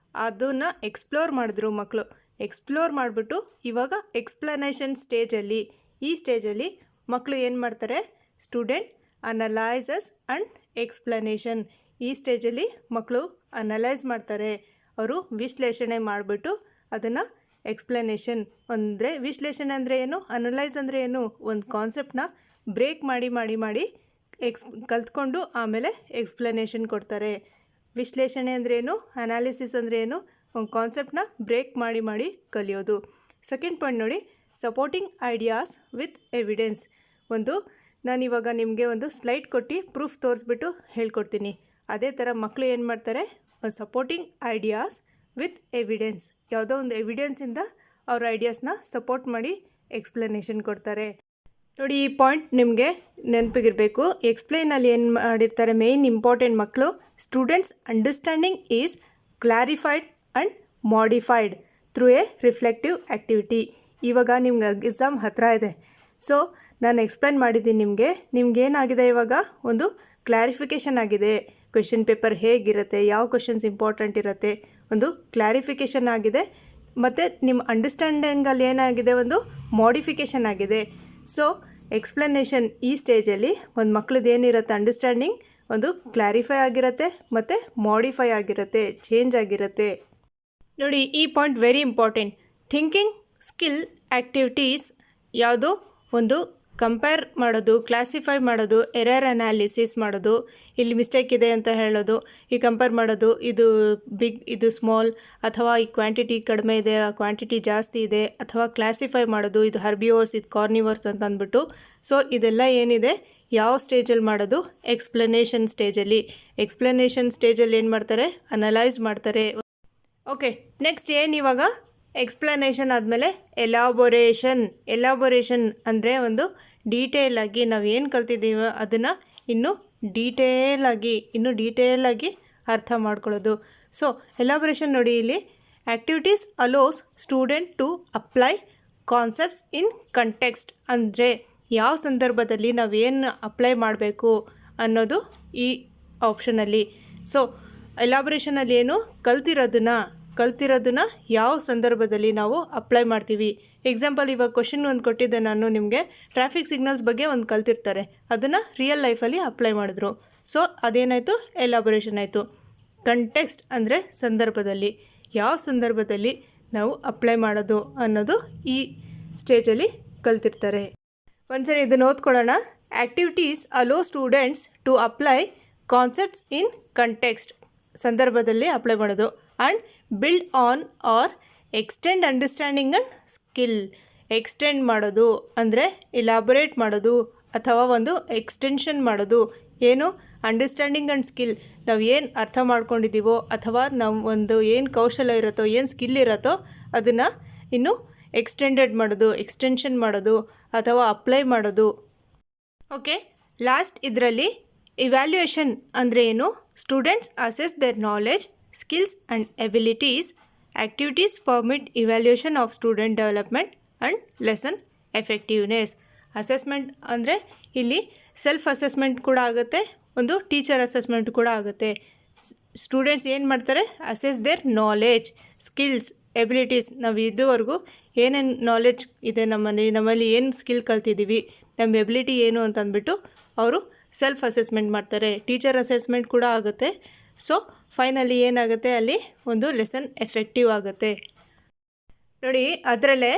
ಅದನ್ನು ಎಕ್ಸ್ಪ್ಲೋರ್ ಮಾಡಿದ್ರು ಮಕ್ಕಳು. ಎಕ್ಸ್ಪ್ಲೋರ್ ಮಾಡಿಬಿಟ್ಟು ಇವಾಗ ಎಕ್ಸ್ಪ್ಲನೇಷನ್ ಸ್ಟೇಜಲ್ಲಿ, ಈ ಸ್ಟೇಜಲ್ಲಿ ಮಕ್ಕಳು ಏನು ಮಾಡ್ತಾರೆ, ಸ್ಟೂಡೆಂಟ್ ಅನಲೈಸಸ್ ಆ್ಯಂಡ್ ಎಕ್ಸ್ಪ್ಲನೇಷನ್. ಈ ಸ್ಟೇಜಲ್ಲಿ ಮಕ್ಕಳು ಅನಲೈಸ್ ಮಾಡ್ತಾರೆ, ಅವರು ವಿಶ್ಲೇಷಣೆ ಮಾಡಿಬಿಟ್ಟು ಅದನ್ನು ಎಕ್ಸ್ಪ್ಲನೇಷನ್ ಅಂದರೆ, ವಿಶ್ಲೇಷಣೆ ಅಂದರೆ ಏನು, ಅನಲೈಸ್ ಅಂದರೆ ಏನು, ಒಂದು ಕಾನ್ಸೆಪ್ಟನ್ನ ಬ್ರೇಕ್ ಮಾಡಿ ಮಾಡಿ ಮಾಡಿ ಕಲ್ತ್ಕೊಂಡು ಆಮೇಲೆ ಎಕ್ಸ್ಪ್ಲನೇಷನ್ ಕೊಡ್ತಾರೆ. ವಿಶ್ಲೇಷಣೆ ಅಂದ್ರೇನು, ಅನಾಲಿಸಿಸ್ ಅಂದರೆ ಏನು, ಒಂದು ಕಾನ್ಸೆಪ್ಟನ್ನ ಬ್ರೇಕ್ ಮಾಡಿ ಮಾಡಿ ಕಲಿಯೋದು. ಸೆಕೆಂಡ್ ಪಾಯಿಂಟ್ ನೋಡಿ, ಸಪೋರ್ಟಿಂಗ್ ಐಡಿಯಾಸ್ ವಿತ್ ಎವಿಡೆನ್ಸ್. ನಾನಿವಾಗ ನಿಮಗೆ ಒಂದು ಸ್ಲೈಡ್ ಕೊಟ್ಟು ಪ್ರೂಫ್ ತೋರಿಸ್ಬಿಟ್ಟು ಹೇಳ್ಕೊಡ್ತೀನಿ. ಅದೇ ಥರ ಮಕ್ಕಳು ಏನು ಮಾಡ್ತಾರೆ, ಸಪೋರ್ಟಿಂಗ್ ಐಡಿಯಾಸ್ ವಿತ್ ಎವಿಡೆನ್ಸ್, ಯಾವುದೋ ಒಂದು ಎವಿಡೆನ್ಸಿಂದ ಅವ್ರ ಐಡಿಯಾಸ್ನ ಸಪೋರ್ಟ್ ಮಾಡಿ ಎಕ್ಸ್ಪ್ಲನೇಷನ್ ಕೊಡ್ತಾರೆ. ನೋಡಿ, ಈ ಪಾಯಿಂಟ್ ನಿಮಗೆ ನೆನಪಿಗಿರಬೇಕು. ಎಕ್ಸ್ಪ್ಲೈನಲ್ಲಿ ಏನು ಮಾಡಿರ್ತಾರೆ, ಮೇಯ್ನ್ ಇಂಪಾರ್ಟೆಂಟ್ ಮಕ್ಕಳು, students understanding is clarified and modified through A reflective activity. ಇವಾಗ ನಿಮ್ಗೆ ಎಕ್ಸಾಮ್ ಹತ್ತಿರ ಇದೆ. ಸೊ ನಾನು ಎಕ್ಸ್ಪ್ಲೈನ್ ಮಾಡಿದ್ದೀನಿ ನಿಮ್ಗೇನಾಗಿದೆ, ಇವಾಗ ಒಂದು ಕ್ಲಾರಿಫಿಕೇಷನ್ ಆಗಿದೆ. ಕ್ವೆಶ್ಚನ್ ಪೇಪರ್ ಹೇಗಿರುತ್ತೆ, ಯಾವ ಕ್ವೆಶನ್ಸ್ ಇಂಪಾರ್ಟೆಂಟ್ ಇರುತ್ತೆ, ಒಂದು ಕ್ಲಾರಿಫಿಕೇಷನ್ ಆಗಿದೆ. ಮತ್ತು ನಿಮ್ಮ ಅಂಡರ್ಸ್ಟ್ಯಾಂಡಿಂಗಲ್ಲಿ ಏನಾಗಿದೆ, ಒಂದು ಮಾಡಿಫಿಕೇಷನ್ ಆಗಿದೆ. ಸೊ ಎಕ್ಸ್ಪ್ಲನೇಷನ್ ಈ ಸ್ಟೇಜಲ್ಲಿ ಒಂದು ಮಕ್ಕಳದ್ದು ಏನಿರುತ್ತೆ, ಅಂಡರ್ಸ್ಟ್ಯಾಂಡಿಂಗ್ ಒಂದು ಕ್ಲಾರಿಫೈ ಆಗಿರುತ್ತೆ ಮತ್ತು ಮಾಡಿಫೈ ಆಗಿರುತ್ತೆ, ಚೇಂಜ್ ಆಗಿರುತ್ತೆ. ನೋಡಿ, ಈ point very important. Thinking skill activities ಯಾವುದು, ಒಂದು ಕಂಪೇರ್ ಮಾಡೋದು, ಕ್ಲಾಸಿಫೈ ಮಾಡೋದು, ಎರರ್ ಅನಾಲಿಸಿಸ್ ಮಾಡೋದು, ಇಲ್ಲಿ ಮಿಸ್ಟೇಕ್ ಇದೆ ಅಂತ ಹೇಳೋದು, ಈ ಕಂಪೇರ್ ಮಾಡೋದು, ಇದು ಬಿಗ್ ಇದು ಸ್ಮಾಲ್, ಅಥವಾ ಈ ಕ್ವಾಂಟಿಟಿ ಕಡಿಮೆ ಇದೆ, ಆ ಕ್ವಾಂಟಿಟಿ ಜಾಸ್ತಿ ಇದೆ, ಅಥವಾ ಕ್ಲಾಸಿಫೈ ಮಾಡೋದು, ಇದು ಹರ್ಬಿವರ್ಸ್ ಇದು ಕಾರ್ನಿವರ್ಸ್ ಅಂತ ಅಂದ್ಬಿಟ್ಟು. ಸೊ ಇದೆಲ್ಲ ಏನಿದೆ, ಯಾವ ಸ್ಟೇಜಲ್ಲಿ ಮಾಡೋದು, ಎಕ್ಸ್ಪ್ಲನೇಷನ್ ಸ್ಟೇಜಲ್ಲಿ. ಎಕ್ಸ್ಪ್ಲನೇಷನ್ ಸ್ಟೇಜಲ್ಲಿ ಏನು ಮಾಡ್ತಾರೆ, ಅನಲೈಸ್ ಮಾಡ್ತಾರೆ. ಓಕೆ, ನೆಕ್ಸ್ಟ್ ಇವಾಗ ಎಕ್ಸ್ಪ್ಲನೇಷನ್ ಆದಮೇಲೆ ಎಲಾಬೊರೇಷನ್ ಅಂದರೆ ಒಂದು ಡೀಟೇಲಾಗಿ ನಾವು ಏನು ಕಲ್ತಿದ್ದೀವೋ ಅದನ್ನು ಇನ್ನೂ ಡೀಟೇಲಾಗಿ ಅರ್ಥ ಮಾಡ್ಕೊಳ್ಳೋದು. ಸೊ ಎಲಾಬೊರೇಷನ್ ನೋಡಿ, ಇಲ್ಲಿ activities allows student to apply concepts in context, ಅಂದರೆ ಯಾವ ಸಂದರ್ಭದಲ್ಲಿ ನಾವೇನು ಅಪ್ಲೈ ಮಾಡಬೇಕು ಅನ್ನೋದು ಈ ಆಪ್ಷನಲ್ಲಿ. ಸೊ ಎಲಾಬೊರೇಷನಲ್ಲಿ ಏನು ಕಲ್ತಿರೋದನ್ನ ಯಾವ ಸಂದರ್ಭದಲ್ಲಿ ನಾವು ಅಪ್ಲೈ ಮಾಡ್ತೀವಿ. ಎಕ್ಸಾಂಪಲ್, ಇವಾಗ ಕ್ವಶನ್ ಒಂದು ಕೊಟ್ಟಿದ್ದೆ ನಾನು ನಿಮಗೆ, ಟ್ರಾಫಿಕ್ ಸಿಗ್ನಲ್ಸ್ ಬಗ್ಗೆ ಒಂದು ಕಲ್ತಿರ್ತಾರೆ, ಅದನ್ನು ರಿಯಲ್ ಲೈಫಲ್ಲಿ ಅಪ್ಲೈ ಮಾಡಿದ್ರು. ಸೊ ಅದೇನಾಯಿತು, ಎಲಾಬೊರೇಷನ್ ಆಯಿತು. ಕಂಟೆಕ್ಸ್ಟ್ ಅಂದರೆ ಸಂದರ್ಭದಲ್ಲಿ, ಯಾವ ಸಂದರ್ಭದಲ್ಲಿ ನಾವು ಅಪ್ಲೈ ಮಾಡೋದು ಅನ್ನೋದು ಈ ಸ್ಟೇಜಲ್ಲಿ ಕಲ್ತಿರ್ತಾರೆ. ಒಂದ್ಸರಿ ಇದನ್ನು ಓದ್ಕೊಳ್ಳೋಣ. Activities allow students to apply concepts in context, ಸಂದರ್ಭದಲ್ಲಿ ಅಪ್ಲೈ ಮಾಡೋದು. And build on or extend understanding and skill. Extend ಮಾಡೋದು ಅಂದರೆ ಇಲಾಬೊರೇಟ್ ಮಾಡೋದು ಅಥವಾ ಒಂದು ಎಕ್ಸ್ಟೆನ್ಷನ್ ಮಾಡೋದು. ಏನು, ಅಂಡರ್ಸ್ಟ್ಯಾಂಡಿಂಗ್ ಆ್ಯಂಡ್ ಸ್ಕಿಲ್, ನಾವು ಏನು ಅರ್ಥ ಮಾಡ್ಕೊಂಡಿದ್ದೀವೋ ಅಥವಾ ನಾವು ಒಂದು ಏನು ಕೌಶಲ್ಯ ಇರುತ್ತೋ, ಏನು ಸ್ಕಿಲ್ ಇರುತ್ತೋ ಅದನ್ನು ಇನ್ನೂ ಎಕ್ಸ್ಟೆಂಡೆಡ್ ಮಾಡೋದು, ಎಕ್ಸ್ಟೆನ್ಷನ್ ಮಾಡೋದು ಅಥವಾ ಅಪ್ಲೈ ಮಾಡೋದು. ಓಕೆ, ಲಾಸ್ಟ್ ಇದರಲ್ಲಿ ಇವ್ಯಾಲ್ಯೂಯೇಷನ್ ಅಂದರೆ ಏನು, students assess their knowledge, skills and abilities. Activities permit evaluation of student development and lesson effectiveness. Assessment ಅಂದರೆ ಇಲ್ಲಿ ಸೆಲ್ಫ್ ಅಸೆಸ್ಮೆಂಟ್ ಕೂಡ ಆಗುತ್ತೆ, ಒಂದು ಟೀಚರ್ ಅಸೆಸ್ಮೆಂಟ್ ಕೂಡ ಆಗುತ್ತೆ. ಸ್ಟೂಡೆಂಟ್ಸ್ ಏನು ಮಾಡ್ತಾರೆ, assess their knowledge, skills, abilities. ನಾವು ಇದುವರೆಗೂ ಏನೇನು ನಾಲೆಜ್ ಇದೆ ನಮ್ಮಲ್ಲಿ ಏನು ಸ್ಕಿಲ್ ಕಲ್ತಿದ್ದೀವಿ, ನಮ್ಮ ಎಬಿಲಿಟಿ ಏನು ಅಂತ ಅಂದ್ಬಿಟ್ಟು ಅವರು ಸೆಲ್ಫ್ ಅಸೆಸ್ಮೆಂಟ್ ಮಾಡ್ತಾರೆ. ಟೀಚರ್ ಅಸೆಸ್ಮೆಂಟ್ ಕೂಡ ಆಗುತ್ತೆ. ಸೊ ಫೈನಲಿ ಏನಾಗುತ್ತೆ, ಅಲ್ಲಿ ಒಂದು ಲೆಸನ್ ಎಫೆಕ್ಟಿವ್ ಆಗುತ್ತೆ. ನೋಡಿ, ಅದರಲ್ಲೇ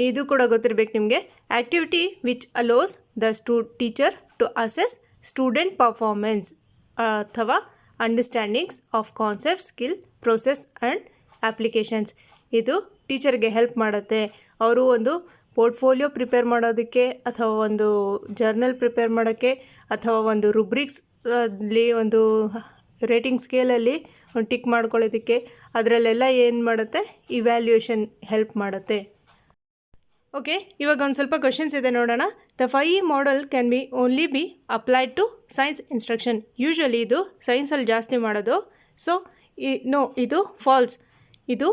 ಇದು ಕೂಡ ಗೊತ್ತಿರಬೇಕು ನಿಮಗೆ. Activity which allows the teacher to assess student performance ಅಥವಾ understandings of concept, skill, process and applications. ಇದು ಟೀಚರ್ಗೆ ಹೆಲ್ಪ್ ಮಾಡುತ್ತೆ. ಅವರು ಒಂದು ಪೋರ್ಟ್ಫೋಲಿಯೋ ಪ್ರಿಪೇರ್ ಮಾಡೋದಕ್ಕೆ ಅಥವಾ ಒಂದು ಜರ್ನಲ್ ಪ್ರಿಪೇರ್ ಮಾಡೋಕ್ಕೆ ಅಥವಾ ಒಂದು ರುಬ್ರಿಕ್ಸ್ ಅಲ್ಲಿ ಒಂದು ರೇಟಿಂಗ್ ಸ್ಕೇಲಲ್ಲಿ ಒಂದು ಟಿಕ್ ಮಾಡ್ಕೊಳ್ಳೋದಕ್ಕೆ ಅದರಲ್ಲೆಲ್ಲ ಏನು ಮಾಡುತ್ತೆ, ಇವ್ಯಾಲ್ಯೂಯೇಷನ್ ಹೆಲ್ಪ್ ಮಾಡುತ್ತೆ. ಓಕೆ, ಇವಾಗ ಒಂದು ಸ್ವಲ್ಪ ಕ್ವಶನ್ಸ್ ಇದೆ ನೋಡೋಣ. The 5E model can be only be applied to science instruction. Usually ಇದು ಸೈನ್ಸಲ್ಲಿ ಜಾಸ್ತಿ ಮಾಡೋದು. ಸೊ ನೋ, ಇದು ಫಾಲ್ಸ್. ಇದು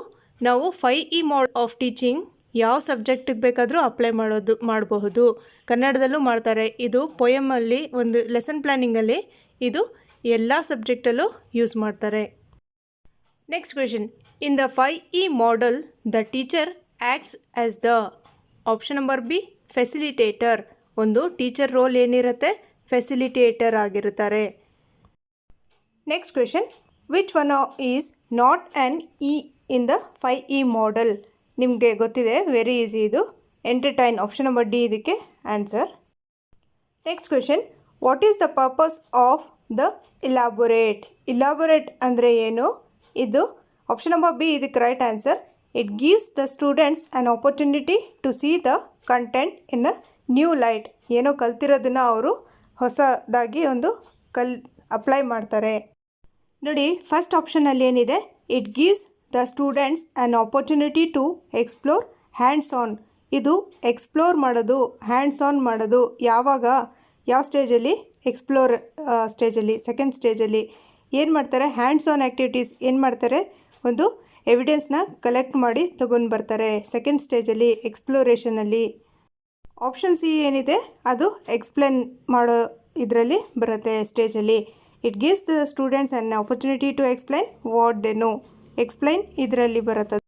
ನಾವು 5E ಮೋಡ್ ಆಫ್ ಟೀಚಿಂಗ್ ಯಾವ ಸಬ್ಜೆಕ್ಟಿಗೆ ಬೇಕಾದರೂ ಅಪ್ಲೈ ಮಾಡಬಹುದು. ಕನ್ನಡದಲ್ಲೂ ಮಾಡ್ತಾರೆ. ಇದು ಪೊಯಮಲ್ಲಿ ಒಂದು ಲೆಸನ್ ಪ್ಲ್ಯಾನಿಂಗಲ್ಲಿ ಇದು ಎಲ್ಲ ಸಬ್ಜೆಕ್ಟಲ್ಲೂ ಯೂಸ್ ಮಾಡ್ತಾರೆ. Next question. In the 5E model the teacher acts as the option number B facilitator. ಒಂದು ಟೀಚರ್ ರೋಲ್ ಏನಿರುತ್ತೆ, ಫೆಸಿಲಿಟೇಟರ್ ಆಗಿರುತ್ತಾರೆ. Next question. Which one is not an E in the 5E model? ನಿಮಗೆ ಗೊತ್ತಿದೆ, ವೆರಿ ಈಸಿ ಇದು. ಎಂಟರ್ಟೈನ್, ಆಪ್ಷನ್ ನಂಬರ್ ಡಿ ಇದಕ್ಕೆ answer. Next question. What is the purpose of the elaborate? Elaborate ಅಂದರೆ ಏನು? ಇದು ಆಪ್ಷನ್ ನಂಬರ್ ಬಿ ಇದಕ್ಕೆ right answer. It gives the students an opportunity to see the content in a new light. ಏನೋ ಕಲ್ತಿರೋದನ್ನು ಅವರು ಹೊಸದಾಗಿ ಒಂದು ಅಪ್ಲೈ ಮಾಡ್ತಾರೆ. ನೋಡಿ, ಫಸ್ಟ್ ಆಪ್ಷನಲ್ಲಿ ಏನಿದೆ, it gives the students an opportunity to explore hands on. ಇದು ಎಕ್ಸ್ಪ್ಲೋರ್ ಮಾಡೋದು, ಹ್ಯಾಂಡ್ಸ್ ಆನ್ ಮಾಡೋದು ಯಾವಾಗ, ಯಾವ ಸ್ಟೇಜಲ್ಲಿ? ಎಕ್ಸ್ಪ್ಲೋರ್ ಸ್ಟೇಜಲ್ಲಿ, ಸೆಕೆಂಡ್ ಸ್ಟೇಜಲ್ಲಿ ಏನು ಮಾಡ್ತಾರೆ? ಹ್ಯಾಂಡ್ಸ್ ಆನ್ ಆ್ಯಕ್ಟಿವಿಟೀಸ್ ಏನು ಮಾಡ್ತಾರೆ? ಒಂದು ಎವಿಡೆನ್ಸ್ನ ಕಲೆಕ್ಟ್ ಮಾಡಿ ತೊಗೊಂಡು ಬರ್ತಾರೆ ಸೆಕೆಂಡ್ ಸ್ಟೇಜಲ್ಲಿ, ಎಕ್ಸ್ಪ್ಲೋರೇಷನಲ್ಲಿ. ಆಪ್ಷನ್ ಸಿ ಏನಿದೆ ಅದು ಎಕ್ಸ್ಪ್ಲೇನ್ ಮಾಡೋ ಇದರಲ್ಲಿ ಬರುತ್ತೆ ಸ್ಟೇಜಲ್ಲಿ. It gives the students an opportunity to explain what they know. Explain ಇದರಲ್ಲಿ ಬರುತ್ತೆ.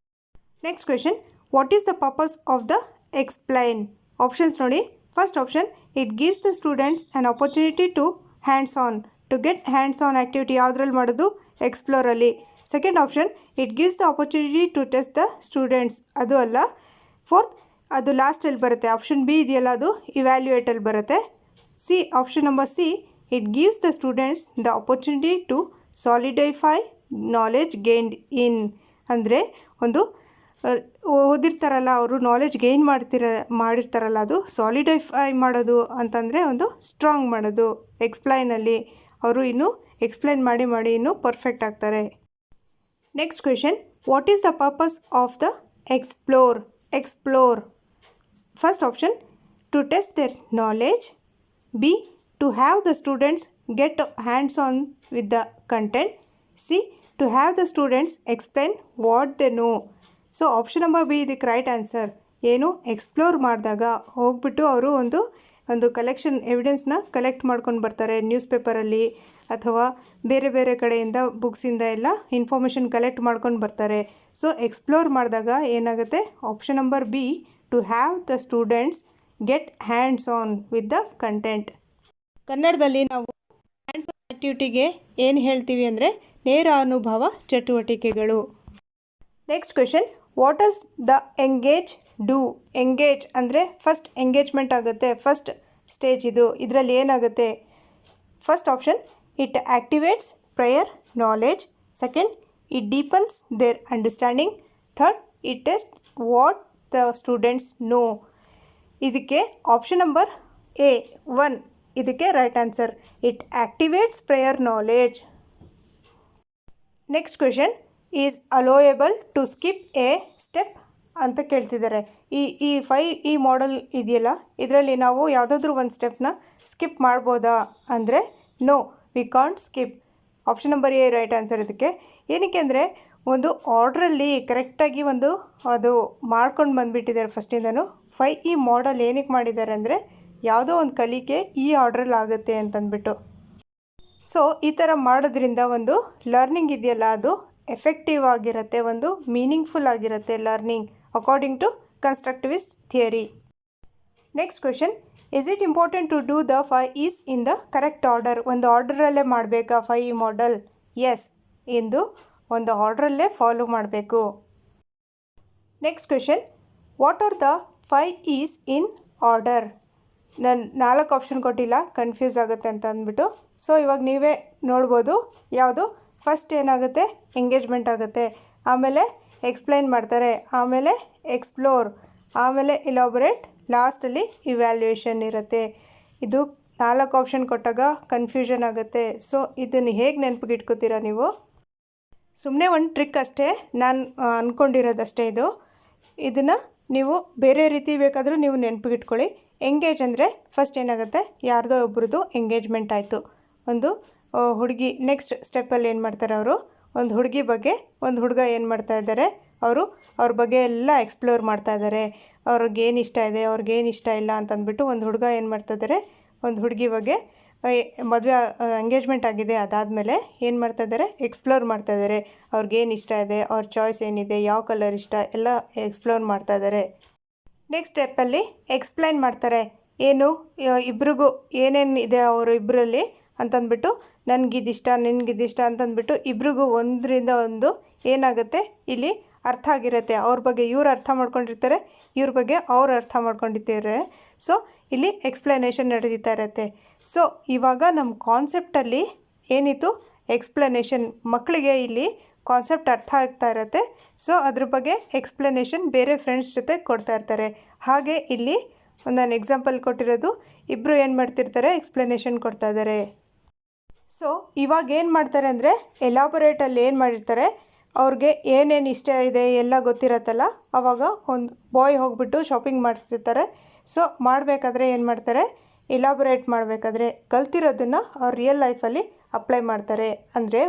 Next question. What is the purpose of the explain? Options ನೋಡಿ. First option, it gives the students an opportunity to hands on. To get hands on activity ಯಾವುದ್ರಲ್ಲಿ ಮಾಡೋದು? ಎಕ್ಸ್ಪ್ಲೋರಲ್ಲಿ. Second option, it gives the opportunity to test the students. ಅದು ಅಲ್ಲ. ಫೋರ್ತ್, ಅದು ಲಾಸ್ಟಲ್ಲಿ ಬರುತ್ತೆ. ಆಪ್ಷನ್ ಬಿ ಇದೆಯಲ್ಲ, ಅದು ಇವ್ಯಾಲ್ಯೂಯೇಟಲ್ಲಿ ಬರುತ್ತೆ. C, option number C, it gives the students the opportunity to solidify knowledge gained in. ಅಂದರೆ ಒಂದು ಓದಿರ್ತಾರಲ್ಲ ಅವರು, ನಾಲೆಜ್ ಗೇನ್ ಮಾಡಿರ್ತಾರಲ್ಲ, ಅದು ಸಾಲಿಡೈಫೈ ಮಾಡೋದು ಅಂತಂದರೆ ಒಂದು ಸ್ಟ್ರಾಂಗ್ ಮಾಡೋದು. ಎಕ್ಸ್ಪ್ಲೈನಲ್ಲಿ ಅವರು ಇನ್ನೂ ಎಕ್ಸ್ಪ್ಲೈನ್ ಮಾಡಿ ಮಾಡಿ ಇನ್ನೂ ಪರ್ಫೆಕ್ಟ್ ಆಗ್ತಾರೆ. Next question. What is the purpose of the explore? Explore. First option, to test their knowledge. B, to have the students get hands on with the content. C, to have the students explain what they know. So option number B ಇದಕ್ಕೆ ರೈಟ್ ಆನ್ಸರ್. ಏನು? ಎಕ್ಸ್ಪ್ಲೋರ್ ಮಾಡಿದಾಗ ಹೋಗ್ಬಿಟ್ಟು ಅವರು ಒಂದು ಕಲೆಕ್ಷನ್ ಎವಿಡೆನ್ಸ್ನ ಕಲೆಕ್ಟ್ ಮಾಡ್ಕೊಂಡು ಬರ್ತಾರೆ. ನ್ಯೂಸ್ ಪೇಪರಲ್ಲಿ ಅಥವಾ ಬೇರೆ ಬೇರೆ ಕಡೆಯಿಂದ ಬುಕ್ಸಿಂದ ಎಲ್ಲ ಇನ್ಫಾರ್ಮೇಷನ್ ಕಲೆಕ್ಟ್ ಮಾಡ್ಕೊಂಡು ಬರ್ತಾರೆ. ಸೊ ಎಕ್ಸ್ಪ್ಲೋರ್ ಮಾಡಿದಾಗ ಏನಾಗುತ್ತೆ? Option number B, to have the students get hands on with the content. ಕನ್ನಡದಲ್ಲಿ ನಾವು ಹ್ಯಾಂಡ್ಸ್ ಆನ್ ಆ್ಯಕ್ಟಿವಿಟಿಗೆ ಏನು ಹೇಳ್ತೀವಿ ಅಂದರೆ ನೇರ ಅನುಭವ ಚಟುವಟಿಕೆಗಳು. Next question. What does the engage do? Engage ಅಂದರೆ ಫಸ್ಟ್ ಎಂಗೇಜ್ಮೆಂಟ್ ಆಗುತ್ತೆ, ಫಸ್ಟ್ ಸ್ಟೇಜ್ ಇದು. ಇದರಲ್ಲಿ ಏನಾಗುತ್ತೆ? First option, it activates prior knowledge. Second, it deepens their understanding. Third, it test what the students know. ಇದಕ್ಕೆ ಆಪ್ಷನ್ ನಂಬರ್ ಎ 1 ಇದಕ್ಕೆ right answer. It activates prior knowledge. Next question. Is allowable to skip a step ಅಂತ ಕೇಳ್ತಿದ್ದಾರೆ. ಈ 5E ಮಾಡೆಲ್ ಇದೆಯಲ್ಲ, ಇದರಲ್ಲಿ ನಾವು ಯಾವುದಾದ್ರೂ ಒಂದು ಸ್ಟೆಪ್ನ ಸ್ಕಿಪ್ ಮಾಡ್ಬೋದಾ ಅಂದರೆ no, we can't skip. Option number A right answer ಇದಕ್ಕೆ. ಏನಕ್ಕೆ ಅಂದರೆ ಒಂದು ಆರ್ಡ್ರಲ್ಲಿ ಕರೆಕ್ಟಾಗಿ ಅದು ಮಾಡ್ಕೊಂಡು ಬಂದುಬಿಟ್ಟಿದ್ದಾರೆ ಫಸ್ಟಿಂದನೂ. 5E ಮಾಡೆಲ್ ಏನಕ್ಕೆ ಮಾಡಿದ್ದಾರೆ ಅಂದರೆ ಯಾವುದೋ ಒಂದು ಕಲಿಕೆ ಈ ಆರ್ಡ್ರಲ್ಲಿ ಆಗುತ್ತೆ ಅಂತಂದ್ಬಿಟ್ಟು. ಸೊ ಈ ಥರ ಮಾಡೋದ್ರಿಂದ ಒಂದು ಲರ್ನಿಂಗ್ ಇದೆಯಲ್ಲ, ಅದು ಎಫೆಕ್ಟಿವ್ ಆಗಿರುತ್ತೆ, ಒಂದು ಮೀನಿಂಗ್ಫುಲ್ ಆಗಿರುತ್ತೆ learning according to constructivist theory. Next question. Is it important to do the 5Es in the correct order? ಒಂದು ಆರ್ಡರಲ್ಲೇ ಮಾಡಬೇಕಾ 5E ಮಾಡೆಲ್? ಎಸ್, ಎಂದು ಒಂದು ಆರ್ಡ್ರಲ್ಲೇ ಫಾಲೋ ಮಾಡಬೇಕು. Next question. What are the 5Es in order? ನಾನು 4 ಆಪ್ಷನ್ ಕೊಟ್ಟಿಲ್ಲ, ಕನ್ಫ್ಯೂಸ್ ಆಗುತ್ತೆ ಅಂತ ಅಂದ್ಬಿಟ್ಟು. ಸೊ ಇವಾಗ ನೀವೇ ನೋಡ್ಬೋದು ಯಾವುದು. ಫಸ್ಟ್ ಏನಾಗುತ್ತೆ? ಎಂಗೇಜ್ಮೆಂಟ್ ಆಗುತ್ತೆ, ಆಮೇಲೆ ಎಕ್ಸ್ಪ್ಲೈನ್ ಮಾಡ್ತಾರೆ, ಆಮೇಲೆ ಎಕ್ಸ್ಪ್ಲೋರ್, ಆಮೇಲೆ ಇಲಾಬೊರೇಟ್, ಲಾಸ್ಟಲ್ಲಿ ಇವ್ಯಾಲ್ಯೂಯೇಷನ್ ಇರುತ್ತೆ. ಇದು 4 ಆಪ್ಷನ್ ಕೊಟ್ಟಾಗ ಕನ್ಫ್ಯೂಷನ್ ಆಗುತ್ತೆ. ಸೊ ಇದನ್ನು ಹೇಗೆ ನೆನಪಿಗೆ ಇಟ್ಕೋತೀರಾ ನೀವು? ಸುಮ್ಮನೆ ಒಂದು ಟ್ರಿಕ್ ಅಷ್ಟೇ, ನಾನು ಅಂದ್ಕೊಂಡಿರೋದಷ್ಟೇ ಇದು. ಇದನ್ನು ನೀವು ಬೇರೆ ರೀತಿ ಬೇಕಾದರೂ ನೀವು ನೆನಪಿಗೆ ಇಟ್ಕೊಳ್ಳಿ. ಎಂಗೇಜ್ ಅಂದರೆ ಫಸ್ಟ್ ಏನಾಗುತ್ತೆ, ಯಾರ್ದೋ ಒಬ್ರದ್ದು ಎಂಗೇಜ್ಮೆಂಟ್ ಆಯಿತು. ಒಂದು ಹುಡುಗಿ ನೆಕ್ಸ್ಟ್ ಸ್ಟೆಪ್ಪಲ್ಲಿ ಏನು ಮಾಡ್ತಾರೆ ಅವರು, ಒಂದು ಹುಡುಗಿ ಬಗ್ಗೆ ಒಂದು ಹುಡುಗ ಏನು ಮಾಡ್ತಾ ಇದ್ದಾರೆ, ಅವ್ರ ಬಗ್ಗೆ ಎಲ್ಲ ಎಕ್ಸ್ಪ್ಲೋರ್ ಮಾಡ್ತಾ ಇದ್ದಾರೆ. ಅವ್ರಿಗೇನು ಇಷ್ಟ ಇದೆ, ಅವ್ರಿಗೇನು ಇಷ್ಟ ಇಲ್ಲ ಅಂತಂದ್ಬಿಟ್ಟು ಒಂದು ಹುಡುಗ ಏನು ಮಾಡ್ತಾ ಇದ್ದಾರೆ, ಒಂದು ಹುಡುಗಿ ಬಗ್ಗೆ ಮದುವೆ ಎಂಗೇಜ್ಮೆಂಟ್ ಆಗಿದೆ, ಅದಾದಮೇಲೆ ಏನು ಮಾಡ್ತಾ ಇದ್ದಾರೆ, ಎಕ್ಸ್ಪ್ಲೋರ್ ಮಾಡ್ತಾ ಇದ್ದಾರೆ. ಅವ್ರಿಗೇನು ಇಷ್ಟ ಇದೆ, ಅವ್ರ ಚಾಯ್ಸ್ ಏನಿದೆ, ಯಾವ ಕಲರ್ ಇಷ್ಟ ಎಲ್ಲ ಎಕ್ಸ್ಪ್ಲೋರ್ ಮಾಡ್ತಾ ಇದ್ದಾರೆ. ನೆಕ್ಸ್ಟ್ ಸ್ಟೆಪ್ಪಲ್ಲಿ ಎಕ್ಸ್ಪ್ಲೈನ್ ಮಾಡ್ತಾರೆ, ಏನು ಇಬ್ರಿಗೂ ಏನೇನು ಇದೆ ಅವರು ಇಬ್ಬರಲ್ಲಿ ಅಂತಂದ್ಬಿಟ್ಟು, ನನಗಿದಿಷ್ಟ ನಿನಗಿದಿಷ್ಟ ಅಂತಂದ್ಬಿಟ್ಟು ಇಬ್ರಿಗೂ ಒಂದರಿಂದ ಒಂದು ಏನಾಗುತ್ತೆ ಇಲ್ಲಿ ಅರ್ಥ ಆಗಿರುತ್ತೆ. ಅವ್ರ ಬಗ್ಗೆ ಇವ್ರು ಅರ್ಥ ಮಾಡ್ಕೊಂಡಿರ್ತಾರೆ, ಇವ್ರ ಬಗ್ಗೆ ಅವ್ರು ಅರ್ಥ ಮಾಡ್ಕೊಂಡಿರ್ತಾರೆ. ಸೊ ಇಲ್ಲಿ ಎಕ್ಸ್ಪ್ಲನೇಷನ್ ನಡೀತಾ ಇರುತ್ತೆ. ಸೊ ಇವಾಗ ನಮ್ಮ ಕಾನ್ಸೆಪ್ಟಲ್ಲಿ ಏನಿತ್ತು, ಎಕ್ಸ್ಪ್ಲನೇಷನ್. ಮಕ್ಕಳಿಗೆ ಇಲ್ಲಿ ಕಾನ್ಸೆಪ್ಟ್ ಅರ್ಥ ಆಗ್ತಾ ಇರುತ್ತೆ. ಸೊ ಅದ್ರ ಬಗ್ಗೆ ಎಕ್ಸ್ಪ್ಲನೇಷನ್ ಬೇರೆ ಫ್ರೆಂಡ್ಸ್ ಜೊತೆ ಕೊಡ್ತಾ ಇರ್ತಾರೆ. ಹಾಗೆ ಇಲ್ಲಿ ನಾನು ಎಕ್ಸಾಂಪಲ್ ಕೊಟ್ಟಿರೋದು, ಇಬ್ಬರು ಏನು ಮಾಡ್ತಿರ್ತಾರೆ, ಎಕ್ಸ್ಪ್ಲನೇಷನ್ ಕೊಡ್ತಾ ಇದ್ದಾರೆ. ಸೊ ಇವಾಗ ಏನು ಮಾಡ್ತಾರೆ ಅಂದರೆ, ಎಲಾಬೊರೇಟಲ್ಲಿ ಏನು ಮಾಡಿರ್ತಾರೆ, ಅವ್ರಿಗೆ ಏನೇನು ಇಷ್ಟ ಇದೆ ಎಲ್ಲ ಗೊತ್ತಿರತ್ತಲ್ಲ, ಆವಾಗ ಒಂದು ಬಾಯ್ ಹೋಗ್ಬಿಟ್ಟು ಶಾಪಿಂಗ್ ಮಾಡ್ತಿರ್ತಾರೆ. ಸೊ ಮಾಡಬೇಕಾದ್ರೆ ಏನು ಮಾಡ್ತಾರೆ, ಎಲಾಬೊರೇಟ್ ಮಾಡಬೇಕಾದ್ರೆ ಕಲ್ತಿರೋದನ್ನು ಅವ್ರ ರಿಯಲ್ ಲೈಫಲ್ಲಿ ಅಪ್ಲೈ ಮಾಡ್ತಾರೆ. ಅಂದರೆ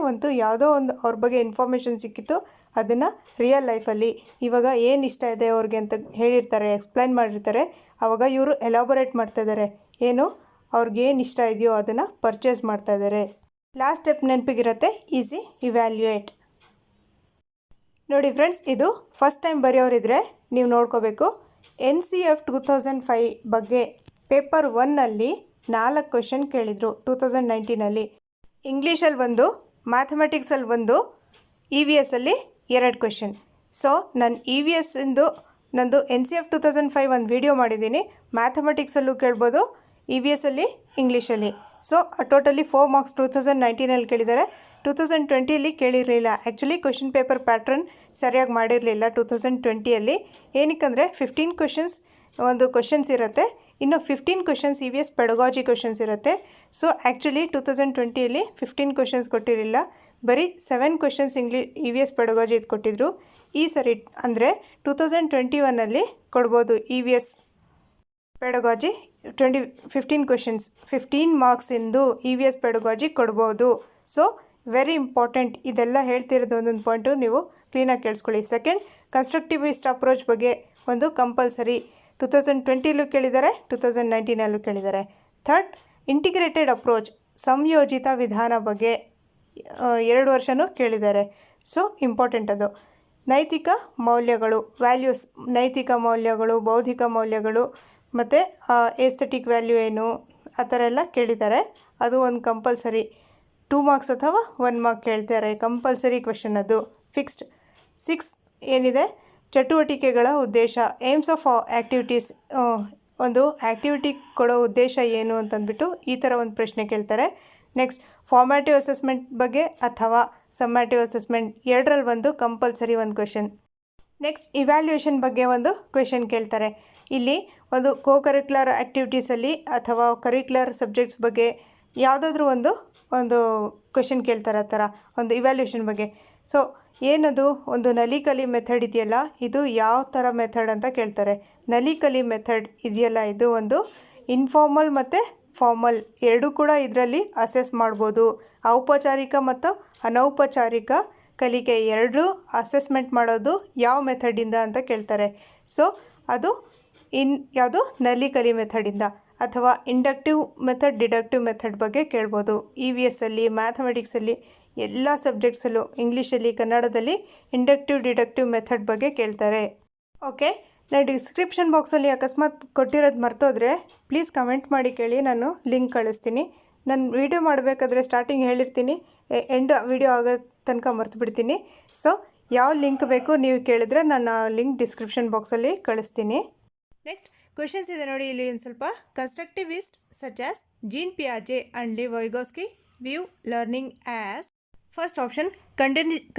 ಯಾವುದೋ ಒಂದು ಅವ್ರ ಬಗ್ಗೆ ಇನ್ಫಾರ್ಮೇಷನ್ ಸಿಕ್ಕಿತ್ತು, ಅದನ್ನು ರಿಯಲ್ ಲೈಫಲ್ಲಿ ಇವಾಗ ಏನು ಇಷ್ಟ ಇದೆ ಅವ್ರಿಗೆ ಅಂತ ಹೇಳಿರ್ತಾರೆ, ಎಕ್ಸ್ಪ್ಲೈನ್ ಮಾಡಿರ್ತಾರೆ. ಆವಾಗ ಇವರು ಎಲಾಬೊರೇಟ್ ಮಾಡ್ತಾಯಿದ್ದಾರೆ, ಏನು ಅವ್ರಿಗೇನು ಇಷ್ಟ ಇದೆಯೋ ಅದನ್ನು ಪರ್ಚೇಸ್ ಮಾಡ್ತಾ ಇದ್ದಾರೆ. ಲಾಸ್ಟ್ ಸ್ಟೆಪ್ ನೆನಪಿಗಿರುತ್ತೆ, ಈಸಿ ಇವ್ಯಾಲ್ಯೂಯೇಟ್. ನೋಡಿ ಫ್ರೆಂಡ್ಸ್, ಇದು ಫಸ್ಟ್ ಟೈಮ್ ಬರೆಯೋರಿದ್ರೆ ನೀವು ನೋಡ್ಕೋಬೇಕು. NCF 2005 ಬಗ್ಗೆ ಪೇಪರ್ 1ನಲ್ಲಿ 4 ಕ್ವೆಶನ್ ಕೇಳಿದರು 2019. ಇಂಗ್ಲೀಷಲ್ಲಿ 1, ಮ್ಯಾಥಮೆಟಿಕ್ಸಲ್ಲಿ 1, EVS ಅಲ್ಲಿ 2 ಕ್ವೆಶನ್. ಸೊ ನಾನು EVS ನಂದು NCF 2005 ಒಂದು ವಿಡಿಯೋ ಮಾಡಿದ್ದೀನಿ. ಮ್ಯಾಥಮೆಟಿಕ್ಸಲ್ಲೂ ಕೇಳ್ಬೋದು, EVS ಅಲ್ಲಿ, ಇಂಗ್ಲೀಷಲ್ಲಿ. ಸೊ ಟೋಟಲಿ 4 ಮಾರ್ಕ್ಸ್ 2019 ಕೇಳಿದ್ದಾರೆ. 2020 ಕೇಳಿರಲಿಲ್ಲ. ಆ್ಯಕ್ಚುಲಿ ಕ್ವೆಶನ್ ಪೇಪರ್ ಪ್ಯಾಟ್ರನ್ ಸರಿಯಾಗಿ ಮಾಡಿರಲಿಲ್ಲ 2020. ಏನಕ್ಕಂದರೆ 15 ಕ್ವೆಶನ್ಸ್ ಇರುತ್ತೆ, ಇನ್ನು 15 ಕ್ವೆಶನ್ಸ್ EVS ಪೆಡಗಾಜಿ ಕ್ವೆಶನ್ಸ್ ಇರುತ್ತೆ. ಸೊ ಆ್ಯಕ್ಚುಲಿ 2020 15 ಕ್ವೆಶನ್ಸ್ ಕೊಟ್ಟಿರಲಿಲ್ಲ, ಬರೀ 7 ಕ್ವೆಶನ್ಸ್ EVS ಪೆಡಗಾಜಿ ಇದು ಕೊಟ್ಟಿದ್ರು. ಈ ಸರಿ ಅಂದರೆ 2021 ಕೊಡ್ಬೋದು EVS ಪೆಡಗಾಜಿ 15 ಕ್ವೆಶನ್ಸ್ 15 ಮಾರ್ಕ್ಸಿಂದು EVS ಪೆಡಗಾಜಿ ಕೊಡ್ಬೋದು. So very important. ಇದೆಲ್ಲ ಹೇಳ್ತಿರೋದು ಒಂದೊಂದು ಪಾಯಿಂಟು ನೀವು ಕ್ಲೀನಾಗಿ ಕೇಳಿಸ್ಕೊಳ್ಳಿ. ಸೆಕೆಂಡ್, ಕನ್ಸ್ಟ್ರಕ್ಟಿವಿಸ್ಟ್ ಅಪ್ರೋಚ್ ಬಗ್ಗೆ ಒಂದು ಕಂಪಲ್ಸರಿ 2020 ಕೇಳಿದ್ದಾರೆ, 2019 ಕೇಳಿದ್ದಾರೆ. ಥರ್ಡ್, ಇಂಟಿಗ್ರೇಟೆಡ್ ಅಪ್ರೋಚ್ ಸಂಯೋಜಿತ ವಿಧಾನ ಬಗ್ಗೆ 2 ವರ್ಷವೂ ಕೇಳಿದ್ದಾರೆ. ಸೊ ಇಂಪಾರ್ಟೆಂಟ್ ಅದು. ನೈತಿಕ ಮೌಲ್ಯಗಳು, ವ್ಯಾಲ್ಯೂಸ್, ನೈತಿಕ ಮೌಲ್ಯಗಳು, ಬೌದ್ಧಿಕ ಮೌಲ್ಯಗಳು ಮತ್ತು ಏಸ್ಥೆಟಿಕ್ ವ್ಯಾಲ್ಯೂ ಏನು, ಆ ಥರ ಎಲ್ಲ ಕೇಳಿದ್ದಾರೆ. ಅದು ಒಂದು ಕಂಪಲ್ಸರಿ 2 ಮಾರ್ಕ್ಸ್ ಅಥವಾ 1 ಮಾರ್ಕ್ ಕೇಳ್ತಾರೆ. ಕಂಪಲ್ಸರಿ ಕ್ವೆಶನ್ ಅದು, ಫಿಕ್ಸ್ಡ್. 6 ಏನಿದೆ, ಚಟುವಟಿಕೆಗಳ ಉದ್ದೇಶ, ಏಮ್ಸ್ ಆಫ್ ಆ್ಯಕ್ಟಿವಿಟೀಸ್, ಒಂದು ಆ್ಯಕ್ಟಿವಿಟಿ ಕೊಡೋ ಉದ್ದೇಶ ಏನು ಅಂತಂದ್ಬಿಟ್ಟು ಈ ಥರ ಒಂದು ಪ್ರಶ್ನೆ ಕೇಳ್ತಾರೆ. ನೆಕ್ಸ್ಟ್, ಫಾರ್ಮ್ಯಾಟಿವ್ ಅಸೆಸ್ಮೆಂಟ್ ಬಗ್ಗೆ ಅಥವಾ ಸಮ್ಮ್ಯಾಟಿವ್ ಅಸೆಸ್ಮೆಂಟ್, 2ರಲ್ಲಿ ಒಂದು ಕಂಪಲ್ಸರಿ ಒಂದು ಕ್ವೆಶನ್. ನೆಕ್ಸ್ಟ್, ಇವ್ಯಾಲ್ಯೂಯೇಷನ್ ಬಗ್ಗೆ ಒಂದು ಕ್ವೆಶನ್ ಕೇಳ್ತಾರೆ. ಇಲ್ಲಿ ಒಂದು ಕರಿಕ್ಯುಲರ್ ಆ್ಯಕ್ಟಿವಿಟೀಸಲ್ಲಿ ಅಥವಾ ಕರಿಕ್ಯುಲರ್ ಸಬ್ಜೆಕ್ಟ್ಸ್ ಬಗ್ಗೆ ಯಾವುದಾದ್ರೂ ಒಂದು ಕ್ವೆಶನ್ ಕೇಳ್ತಾರೆ, ಆ ಥರ ಒಂದು ಇವ್ಯಾಲ್ಯೂಯೇಷನ್ ಬಗ್ಗೆ. ಸೊ ಏನದು, ಒಂದು ನಲಿಕಲಿ ಮೆಥಡ್ ಇದೆಯಲ್ಲ, ಇದು ಯಾವ ಥರ ಮೆಥಡ್ ಅಂತ ಕೇಳ್ತಾರೆ. ನಲಿಕಲಿ ಮೆಥಡ್ ಇದೆಯಲ್ಲ, ಇದು ಒಂದು ಇನ್ಫಾರ್ಮಲ್ ಮತ್ತು ಫಾರ್ಮಲ್ ಎರಡೂ ಕೂಡ ಇದರಲ್ಲಿ ಅಸೆಸ್ ಮಾಡ್ಬೋದು. ಔಪಚಾರಿಕ ಮತ್ತು ಅನೌಪಚಾರಿಕ ಕಲಿಕೆ ಎರಡೂ ಅಸೆಸ್ಮೆಂಟ್ ಮಾಡೋದು ಯಾವ ಮೆಥಡಿಂದ ಅಂತ ಕೇಳ್ತಾರೆ. ಸೊ ಅದು ಯಾವುದು, ನಲಿಕಲಿ ಮೆಥಡಿಂದ. ಅಥವಾ ಇಂಡಕ್ಟಿವ್ ಮೆಥಡ್, ಡಿಡಕ್ಟಿವ್ ಮೆಥಡ್ ಬಗ್ಗೆ ಕೇಳ್ಬೋದು. EVS ಅಲ್ಲಿ, ಮ್ಯಾಥಮೆಟಿಕ್ಸಲ್ಲಿ, ಎಲ್ಲ ಸಬ್ಜೆಕ್ಟ್ಸಲ್ಲೂ, ಇಂಗ್ಲೀಷಲ್ಲಿ, ಕನ್ನಡದಲ್ಲಿ ಇಂಡಕ್ಟಿವ್ ಡಿಡಕ್ಟಿವ್ ಮೆಥಡ್ ಬಗ್ಗೆ ಕೇಳ್ತಾರೆ. ಓಕೆ, ನಾನು ಡಿಸ್ಕ್ರಿಪ್ಷನ್ ಬಾಕ್ಸಲ್ಲಿ ಅಕಸ್ಮಾತ್ ಕೊಟ್ಟಿರೋದು ಮರ್ತೋದ್ರೆ ಪ್ಲೀಸ್ ಕಮೆಂಟ್ ಮಾಡಿ ಕೇಳಿ, ನಾನು ಲಿಂಕ್ ಕಳಿಸ್ತೀನಿ. ನಾನು ವೀಡಿಯೋ ಮಾಡಬೇಕಾದ್ರೆ ಸ್ಟಾರ್ಟಿಂಗ್ ಹೇಳಿರ್ತೀನಿ, ಎಂಡ್ ವೀಡಿಯೋ ಆಗೋ ತನಕ ಮರ್ತು ಬಿಡ್ತೀನಿ. ಸೊ ಯಾವ ಲಿಂಕ್ ಬೇಕು ನೀವು ಕೇಳಿದ್ರೆ ನಾನು ಆ ಲಿಂಕ್ ಡಿಸ್ಕ್ರಿಪ್ಷನ್ ಬಾಕ್ಸಲ್ಲಿ ಕಳಿಸ್ತೀನಿ. ನೆಕ್ಸ್ಟ್ ಕ್ವೆಶನ್ಸ್ ಇದೆ ನೋಡಿ ಇಲ್ಲಿ ಒಂದು ಸ್ವಲ್ಪ. ಕನ್ಸ್ಟ್ರಕ್ಟಿವಿಸ್ಟ್ ಸಚ್ ಆಸ್ ಜೀನ್ ಪಿಯಾಜೆ and Lev Vygotsky view learning as. First option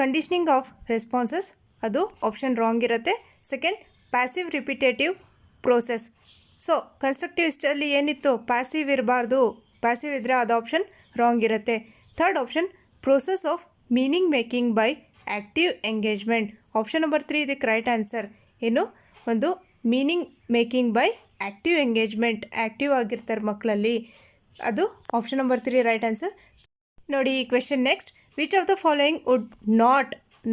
conditioning of responses, ಅದು ಆಪ್ಷನ್ ರಾಂಗ್ ಇರುತ್ತೆ. Second, passive repetitive process. So ಕನ್ಸ್ಟ್ರಕ್ಟಿವಿಸ್ಟಲ್ಲಿ ಏನಿತ್ತು, ಪ್ಯಾಸಿವ್ ಇರಬಾರ್ದು, ಪ್ಯಾಸಿವ್ ಇದ್ದರೆ ಅದು ಆಪ್ಷನ್ ರಾಂಗ್ ಇರುತ್ತೆ. Third option process of meaning making by active engagement. Option number 3 ಇದಕ್ಕೆ ರೈಟ್ ಆನ್ಸರ್. ಏನು, ಒಂದು meaning making by active engagement, active ಆಗಿರ್ತಾರೆ ಮಕ್ಕಳಲ್ಲಿ, ಅದು ಆಪ್ಷನ್ ನಂಬರ್ 3 ರೈಟ್ ಆನ್ಸರ್. ನೋಡಿ ಈ question next. Which of the following would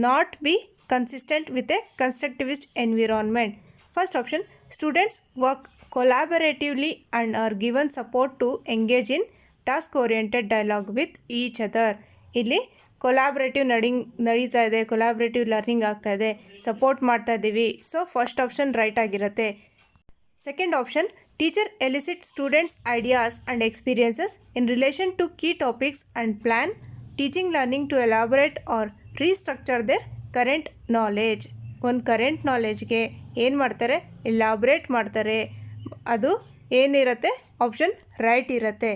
not be consistent with A constructivist environment? First option, students work collaboratively and are given support to engage in task oriented dialogue with each other. ಇಲ್ಲಿ ಕೊಲಾಬ್ರೇಟಿವ್ ನಡೀತಾ ಇದೆ, ಕೊಲಾಬ್ರೇಟಿವ್ ಲರ್ನಿಂಗ್ ಆಗ್ತಾ ಇದೆ, ಸಪೋರ್ಟ್ ಮಾಡ್ತಾ ಇದ್ದೀವಿ. ಸೊ ಫಸ್ಟ್ ಆಪ್ಷನ್ ರೈಟ್ ಆಗಿರುತ್ತೆ. Second option, teacher elicit students ideas and experiences in relation to key topics and plan teaching learning to elaborate or restructure their current knowledge. ಒಂದು ಕರೆಂಟ್ ನಾಲೆಜ್ಗೆ ಏನು ಮಾಡ್ತಾರೆ, ಎಲಾಬ್ರೇಟ್ ಮಾಡ್ತಾರೆ, ಅದು ಏನಿರುತ್ತೆ, ಆಪ್ಷನ್ ರೈಟ್ ಇರುತ್ತೆ.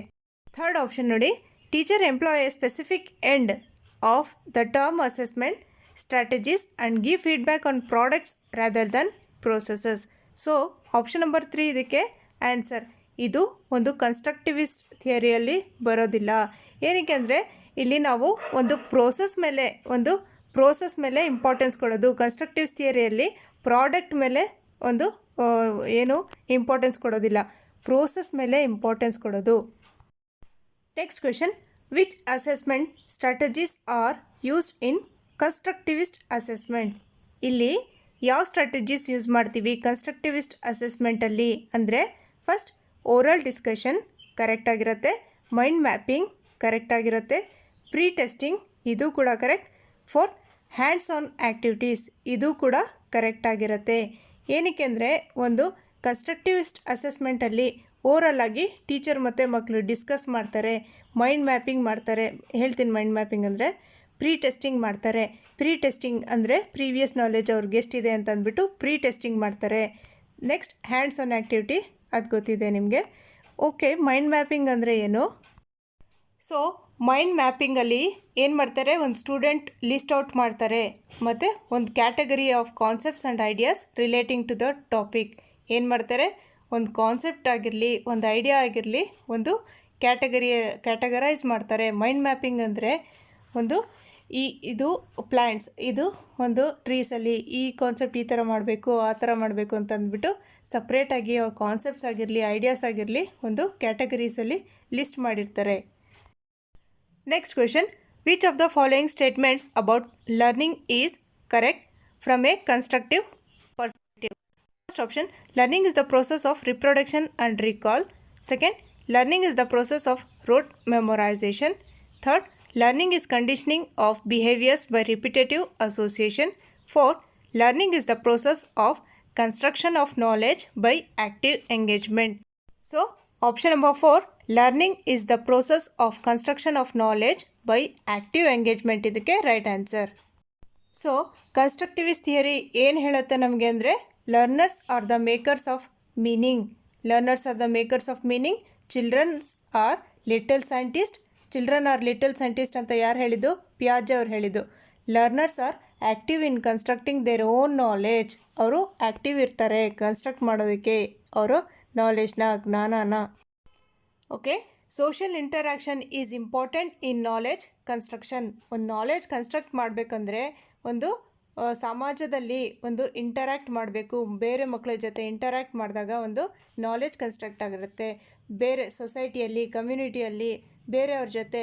ಥರ್ಡ್ ಆಪ್ಷನ್ ನೋಡಿ, teacher employ a specific end of the term assessment strategies and give feedback on products rather than processes. So option number 3 ಇದಕ್ಕೆ ಆನ್ಸರ್. ಇದು ಒಂದು ಕನ್ಸ್ಟ್ರಕ್ಟಿವಿಸ್ಟ್ ಥಿಯರಿಯಲ್ಲಿ ಬರೋದಿಲ್ಲ. ಏನಕ್ಕೆ ಅಂದರೆ ಇಲ್ಲಿ ನಾವು ಒಂದು ಪ್ರೋಸೆಸ್ ಮೇಲೆ ಇಂಪಾರ್ಟೆನ್ಸ್ ಕೊಡೋದು. ಕನ್ಸ್ಟ್ರಕ್ಟಿವ್ ಥಿಯರಿಯಲ್ಲಿ ಪ್ರಾಡಕ್ಟ್ ಮೇಲೆ ಒಂದು ಏನು ಇಂಪಾರ್ಟೆನ್ಸ್ ಕೊಡೋದಿಲ್ಲ, ಪ್ರೋಸೆಸ್ ಮೇಲೆ ಇಂಪಾರ್ಟೆನ್ಸ್ ಕೊಡೋದು. Next question, which assessment strategies are used in constructivist assessment? ಇಲ್ಲಿ ಯಾವ ಸ್ಟ್ರಾಟಜೀಸ್ ಯೂಸ್ ಮಾಡ್ತೀವಿ ಕನ್ಸ್ಟ್ರಕ್ಟಿವಿಸ್ಟ್ ಅಸೆಸ್ಮೆಂಟಲ್ಲಿ ಅಂದರೆ, ಫಸ್ಟ್ ಓರಲ್ ಡಿಸ್ಕಷನ್ ಕರೆಕ್ಟ್ ಆಗಿರುತ್ತೆ, ಮೈಂಡ್ ಮ್ಯಾಪಿಂಗ್ ಕರೆಕ್ಟ್ ಆಗಿರುತ್ತೆ, ಪ್ರೀ ಟೆಸ್ಟಿಂಗ್ ಇದು ಕೂಡ correct, fourth hands on activities ಇದು ಕೂಡ ಕರೆಕ್ಟ್ ಆಗಿರುತ್ತೆ. ಏನಕ್ಕೆ ಅಂದರೆ ಒಂದು ಕನ್ಸ್ಟ್ರಕ್ಟಿವಿಸ್ಟ್ ಅಸೆಸ್ಮೆಂಟಲ್ಲಿ ಓವರಲ್ ಆಗಿ ಟೀಚರ್ ಮತ್ತು ಮಕ್ಕಳು ಡಿಸ್ಕಸ್ ಮಾಡ್ತಾರೆ, ಮೈಂಡ್ ಮ್ಯಾಪಿಂಗ್ ಮಾಡ್ತಾರೆ. ಹೇಳ್ತೀನಿ ಮೈಂಡ್ ಮ್ಯಾಪಿಂಗ್ ಅಂದರೆ, ಪ್ರೀ ಟೆಸ್ಟಿಂಗ್ ಮಾಡ್ತಾರೆ. ಪ್ರೀ ಟೆಸ್ಟಿಂಗ್ ಅಂದರೆ ಪ್ರೀವಿಯಸ್ ನಾಲೆಜ್ ಅವ್ರಿಗೆ ಎಷ್ಟಿದೆ ಅಂತ ಅಂದ್ಬಿಟ್ಟು ಪ್ರೀ ಟೆಸ್ಟಿಂಗ್ ಮಾಡ್ತಾರೆ. ನೆಕ್ಸ್ಟ್ ಹ್ಯಾಂಡ್ಸ್ ಆನ್ ಆ್ಯಕ್ಟಿವಿಟಿ, ಅದು ಗೊತ್ತಿದೆ ನಿಮಗೆ. ಓಕೆ, ಮೈಂಡ್ ಮ್ಯಾಪಿಂಗ್ ಅಂದರೆ ಏನು? ಸೊ ಮೈಂಡ್ ಮ್ಯಾಪಿಂಗಲ್ಲಿ ಏನು ಮಾಡ್ತಾರೆ, ಒಂದು ಸ್ಟೂಡೆಂಟ್ ಲಿಸ್ಟ್ ಔಟ್ ಮಾಡ್ತಾರೆ ಮತ್ತು ಒಂದು category of concepts and ideas relating to the topic. ಏನು ಮಾಡ್ತಾರೆ, ಒಂದು ಕಾನ್ಸೆಪ್ಟ್ ಆಗಿರಲಿ, ಒಂದು ಐಡಿಯಾ ಆಗಿರಲಿ, ಒಂದು ಕ್ಯಾಟಗರೈಸ್ ಮಾಡ್ತಾರೆ. ಮೈಂಡ್ ಮ್ಯಾಪಿಂಗ್ ಅಂದರೆ ಒಂದು ಇದು ಪ್ಲ್ಯಾಂಟ್ಸ್, ಇದು ಒಂದು ಟ್ರೀಸಲ್ಲಿ ಈ ಕಾನ್ಸೆಪ್ಟ್ ಈ ಥರ ಮಾಡಬೇಕು, ಆ ಥರ ಮಾಡಬೇಕು ಅಂತ ಅಂದ್ಬಿಟ್ಟು ಸಪ್ರೇಟಾಗಿ ಕಾನ್ಸೆಪ್ಟ್ಸ್ ಆಗಿರಲಿ, ಐಡಿಯಾಸ್ ಆಗಿರಲಿ ಒಂದು ಕ್ಯಾಟಗರೀಸಲ್ಲಿ ಲಿಸ್ಟ್ ಮಾಡಿರ್ತಾರೆ. Next question, which of the following statements about learning is correct from A constructive perspective? First option, learning is the process of reproduction and recall. Second, learning is the process of rote memorization. Third, learning is conditioning of behaviors by repetitive association. Fourth, learning is the process of construction of knowledge by active engagement. So, option number 4, learning is the process of construction of knowledge by active engagement ಇದಕ್ಕೆ right answer. So constructivist theory ಏನು ಹೇಳುತ್ತೆ ನಮಗೆ ಅಂದರೆ, learners are the makers of meaning. Learners are the makers of meaning. Childrens are little scientist. Children are little scientist ಅಂತ ಯಾರು ಹೇಳಿದ್ದು? ಪಿಯಾಜೆ ಅವ್ರು ಹೇಳಿದ್ದು. Learners are active in constructing their own knowledge. ಅವರು ಆ್ಯಕ್ಟಿವ್ ಇರ್ತಾರೆ ಕನ್ಸ್ಟ್ರಕ್ಟ್ ಮಾಡೋದಕ್ಕೆ ಅವರು ನಾಲೆಜ್ನ, ಜ್ಞಾನನ. Okay, social interaction is important in knowledge construction. ಒಂದು ನಾಲೆಜ್ ಕನ್ಸ್ಟ್ರಕ್ಟ್ ಮಾಡಬೇಕಂದ್ರೆ ಒಂದು ಸಮಾಜದಲ್ಲಿ ಒಂದು ಇಂಟರ್ಯಾಕ್ಟ್ ಮಾಡಬೇಕು, ಬೇರೆ ಮಕ್ಕಳ ಜೊತೆ ಇಂಟರ್ಯಾಕ್ಟ್ ಮಾಡಿದಾಗ ಒಂದು ನಾಲೆಜ್ ಕನ್ಸ್ಟ್ರಕ್ಟ್ ಆಗಿರುತ್ತೆ. ಬೇರೆ ಸೊಸೈಟಿಯಲ್ಲಿ, ಕಮ್ಯುನಿಟಿಯಲ್ಲಿ ಬೇರೆಯವ್ರ ಜೊತೆ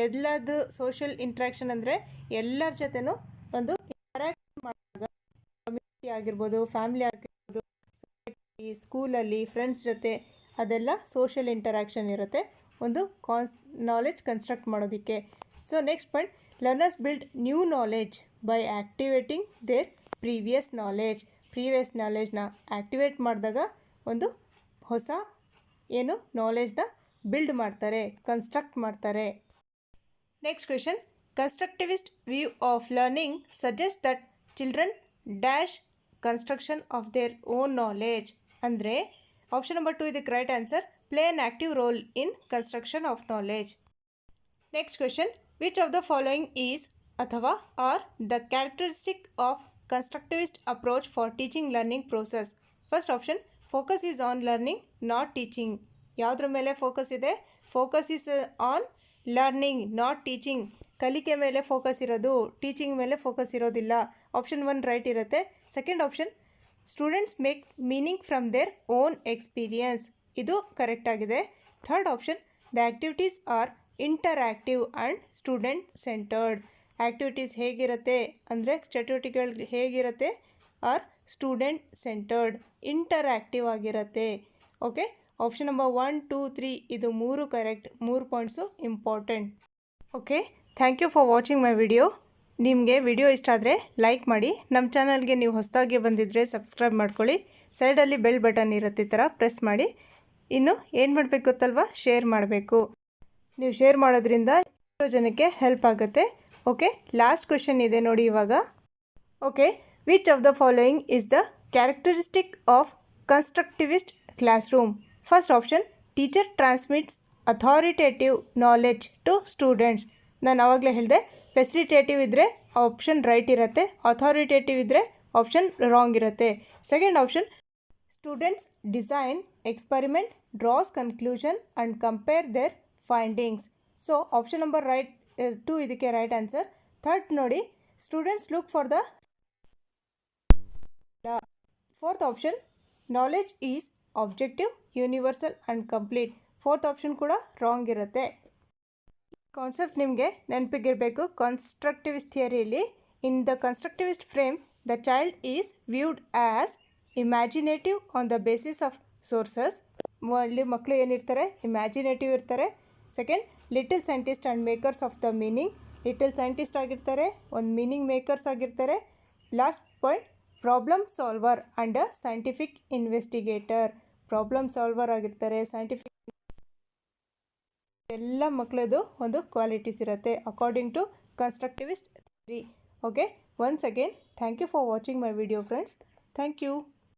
ಎಲ್ಲದು ಸೋಷಿಯಲ್ ಇಂಟ್ರ್ಯಾಕ್ಷನ್ ಅಂದರೆ ಎಲ್ಲರ ಜೊತೆನೂ ಒಂದು ಇಂಟರ್ಯಾಕ್ಟ್ ಮಾಡಿದಾಗ, ಕಮ್ಯುನಿಟಿ ಆಗಿರ್ಬೋದು, ಫ್ಯಾಮಿಲಿ ಆಗಿರ್ಬೋದು, ಸೊಸೈಟಿ, ಸ್ಕೂಲಲ್ಲಿ, ಫ್ರೆಂಡ್ಸ್ ಜೊತೆ, ಅದೆಲ್ಲ ಸೋಷಿಯಲ್ ಇಂಟರ್ಯಾಕ್ಷನ್ ಇರುತ್ತೆ ಒಂದು ನಾಲೆಜ್ ಕನ್ಸ್ಟ್ರಕ್ಟ್ ಮಾಡೋದಕ್ಕೆ. So next point, learners build new knowledge by activating their previous knowledge. Previous ನಾಲೆಜ್ನ ಆ್ಯಕ್ಟಿವೇಟ್ ಮಾಡಿದಾಗ ಒಂದು ಹೊಸ ಏನು ನಾಲೆಜ್ನ ಬಿಲ್ಡ್ ಮಾಡ್ತಾರೆ, ಕನ್ಸ್ಟ್ರಕ್ಟ್ ಮಾಡ್ತಾರೆ. Next question, constructivist view of learning suggest that children dash construction of their own knowledge. ಅಂದರೆ ಆಪ್ಷನ್ ನಂಬರ್ 2 ಇದಕ್ಕೆ right answer, play an active role in construction of knowledge. Next question, which of the following is ಅಥವಾ are the characteristic of constructivist approach for teaching learning process? First option, focus is on learning, not teaching. ಯಾವುದ್ರ ಮೇಲೆ ಫೋಕಸ್ ಇದೆ? Focus is on learning, not teaching. ಕಲಿಕೆ ಮೇಲೆ ಫೋಕಸ್ ಇರೋದು, ಟೀಚಿಂಗ್ ಮೇಲೆ ಫೋಕಸ್ ಇರೋದಿಲ್ಲ. ಆಪ್ಷನ್ 1 ರೈಟ್ ಇರುತ್ತೆ. Second option, students make meaning from their own experience. ಇದು ಕರೆಕ್ಟ್ ಆಗಿದೆ. Third option, the activities are interactive and student centred. Activities ಹೇಗಿರುತ್ತೆ ಅಂದರೆ ಚಟುವಟಿಕೆಗಳು ಹೇಗಿರುತ್ತೆ? ಆರ್ ಸ್ಟೂಡೆಂಟ್ ಸೆಂಟರ್ಡ್, ಇಂಟರ್ಆ್ಯಕ್ಟಿವ್ ಆಗಿರುತ್ತೆ. ಓಕೆ, ಆಪ್ಷನ್ ನಂಬರ್ 1, 2, 3 ಇದು 3 correct. 3 points important. Okay, thank you for watching my video. ನಿಮಗೆ ವಿಡಿಯೋ ಇಷ್ಟ ಆದರೆ ಲೈಕ್ ಮಾಡಿ. ನಮ್ಮ ಚಾನಲ್ಗೆ ನೀವು ಹೊಸದಾಗಿ ಬಂದಿದ್ದರೆ ಸಬ್ಸ್ಕ್ರೈಬ್ ಮಾಡ್ಕೊಳ್ಳಿ. ಸೈಡಲ್ಲಿ ಬೆಲ್ ಬಟನ್ ಇರುತ್ತೆ, ಈ ಥರ ಪ್ರೆಸ್ ಮಾಡಿ. ಇನ್ನು ಏನು ಮಾಡಬೇಕು ಗೊತ್ತಲ್ವಾ? ಶೇರ್ ಮಾಡಬೇಕು. ನೀವು ಶೇರ್ ಮಾಡೋದ್ರಿಂದ ಎಷ್ಟೋ ಜನಕ್ಕೆ ಹೆಲ್ಪ್ ಆಗುತ್ತೆ. ಓಕೆ, ಲಾಸ್ಟ್ ಕ್ವೆಶನ್ ಇದೆ ನೋಡಿ ಇವಾಗ. Okay, which of the following is the characteristic of constructivist classroom? First option, teacher transmits authoritative knowledge to students. ನಾನು ಆವಾಗಲೇ ಹೇಳಿದೆ, ಫೆಸಿಲಿಟೇಟಿವ್ ಇದ್ದರೆ ಆಪ್ಷನ್ ರೈಟ್ ಇರುತ್ತೆ, ಅಥಾರಿಟೇಟಿವ್ ಇದ್ದರೆ ಆಪ್ಷನ್ ರಾಂಗ್ ಇರುತ್ತೆ. Second option, students design, experiment, draws conclusion and compare their findings. So option number right 2 ಇದಕ್ಕೆ ರೈಟ್ ಆನ್ಸರ್. ಥರ್ಡ್ ನೋಡಿ, students look for the. Fourth option, knowledge is objective, universal and complete. Fourth option ಕೂಡ ರಾಂಗ್ ಇರುತ್ತೆ. ಕಾನ್ಸೆಪ್ಟ್ ನಿಮಗೆ ನೆನಪಿಗಿರಬೇಕು. ಕನ್ಸ್ಟ್ರಕ್ಟಿವಿಸ್ಟ್ ಥಿಯರಿಯಲ್ಲಿ, in the constructivist frame the child is viewed as imaginative on the basis of sources. ಅಲ್ಲಿ ಮಕ್ಕಳು ಏನಿರ್ತಾರೆ? ಇಮ್ಯಾಜಿನೇಟಿವ್ ಇರ್ತಾರೆ. Second, little scientist and makers of the meaning. Little scientist ಆಗಿರ್ತಾರೆ, ಒಂದು ಮೀನಿಂಗ್ ಮೇಕರ್ಸ್ ಆಗಿರ್ತಾರೆ. Last point, problem solver and a scientific investigator. Problem solver ಆಗಿರ್ತಾರೆ, ಸೈಂಟಿಫಿಕ್. ಎಲ್ಲ ಮಕ್ಕಳದು ಒಂದು ಕ್ವಾಲಿಟೀಸ್ ಇರುತ್ತೆ according to constructivist theory. Okay, once again thank you for watching my video friends. Thank you.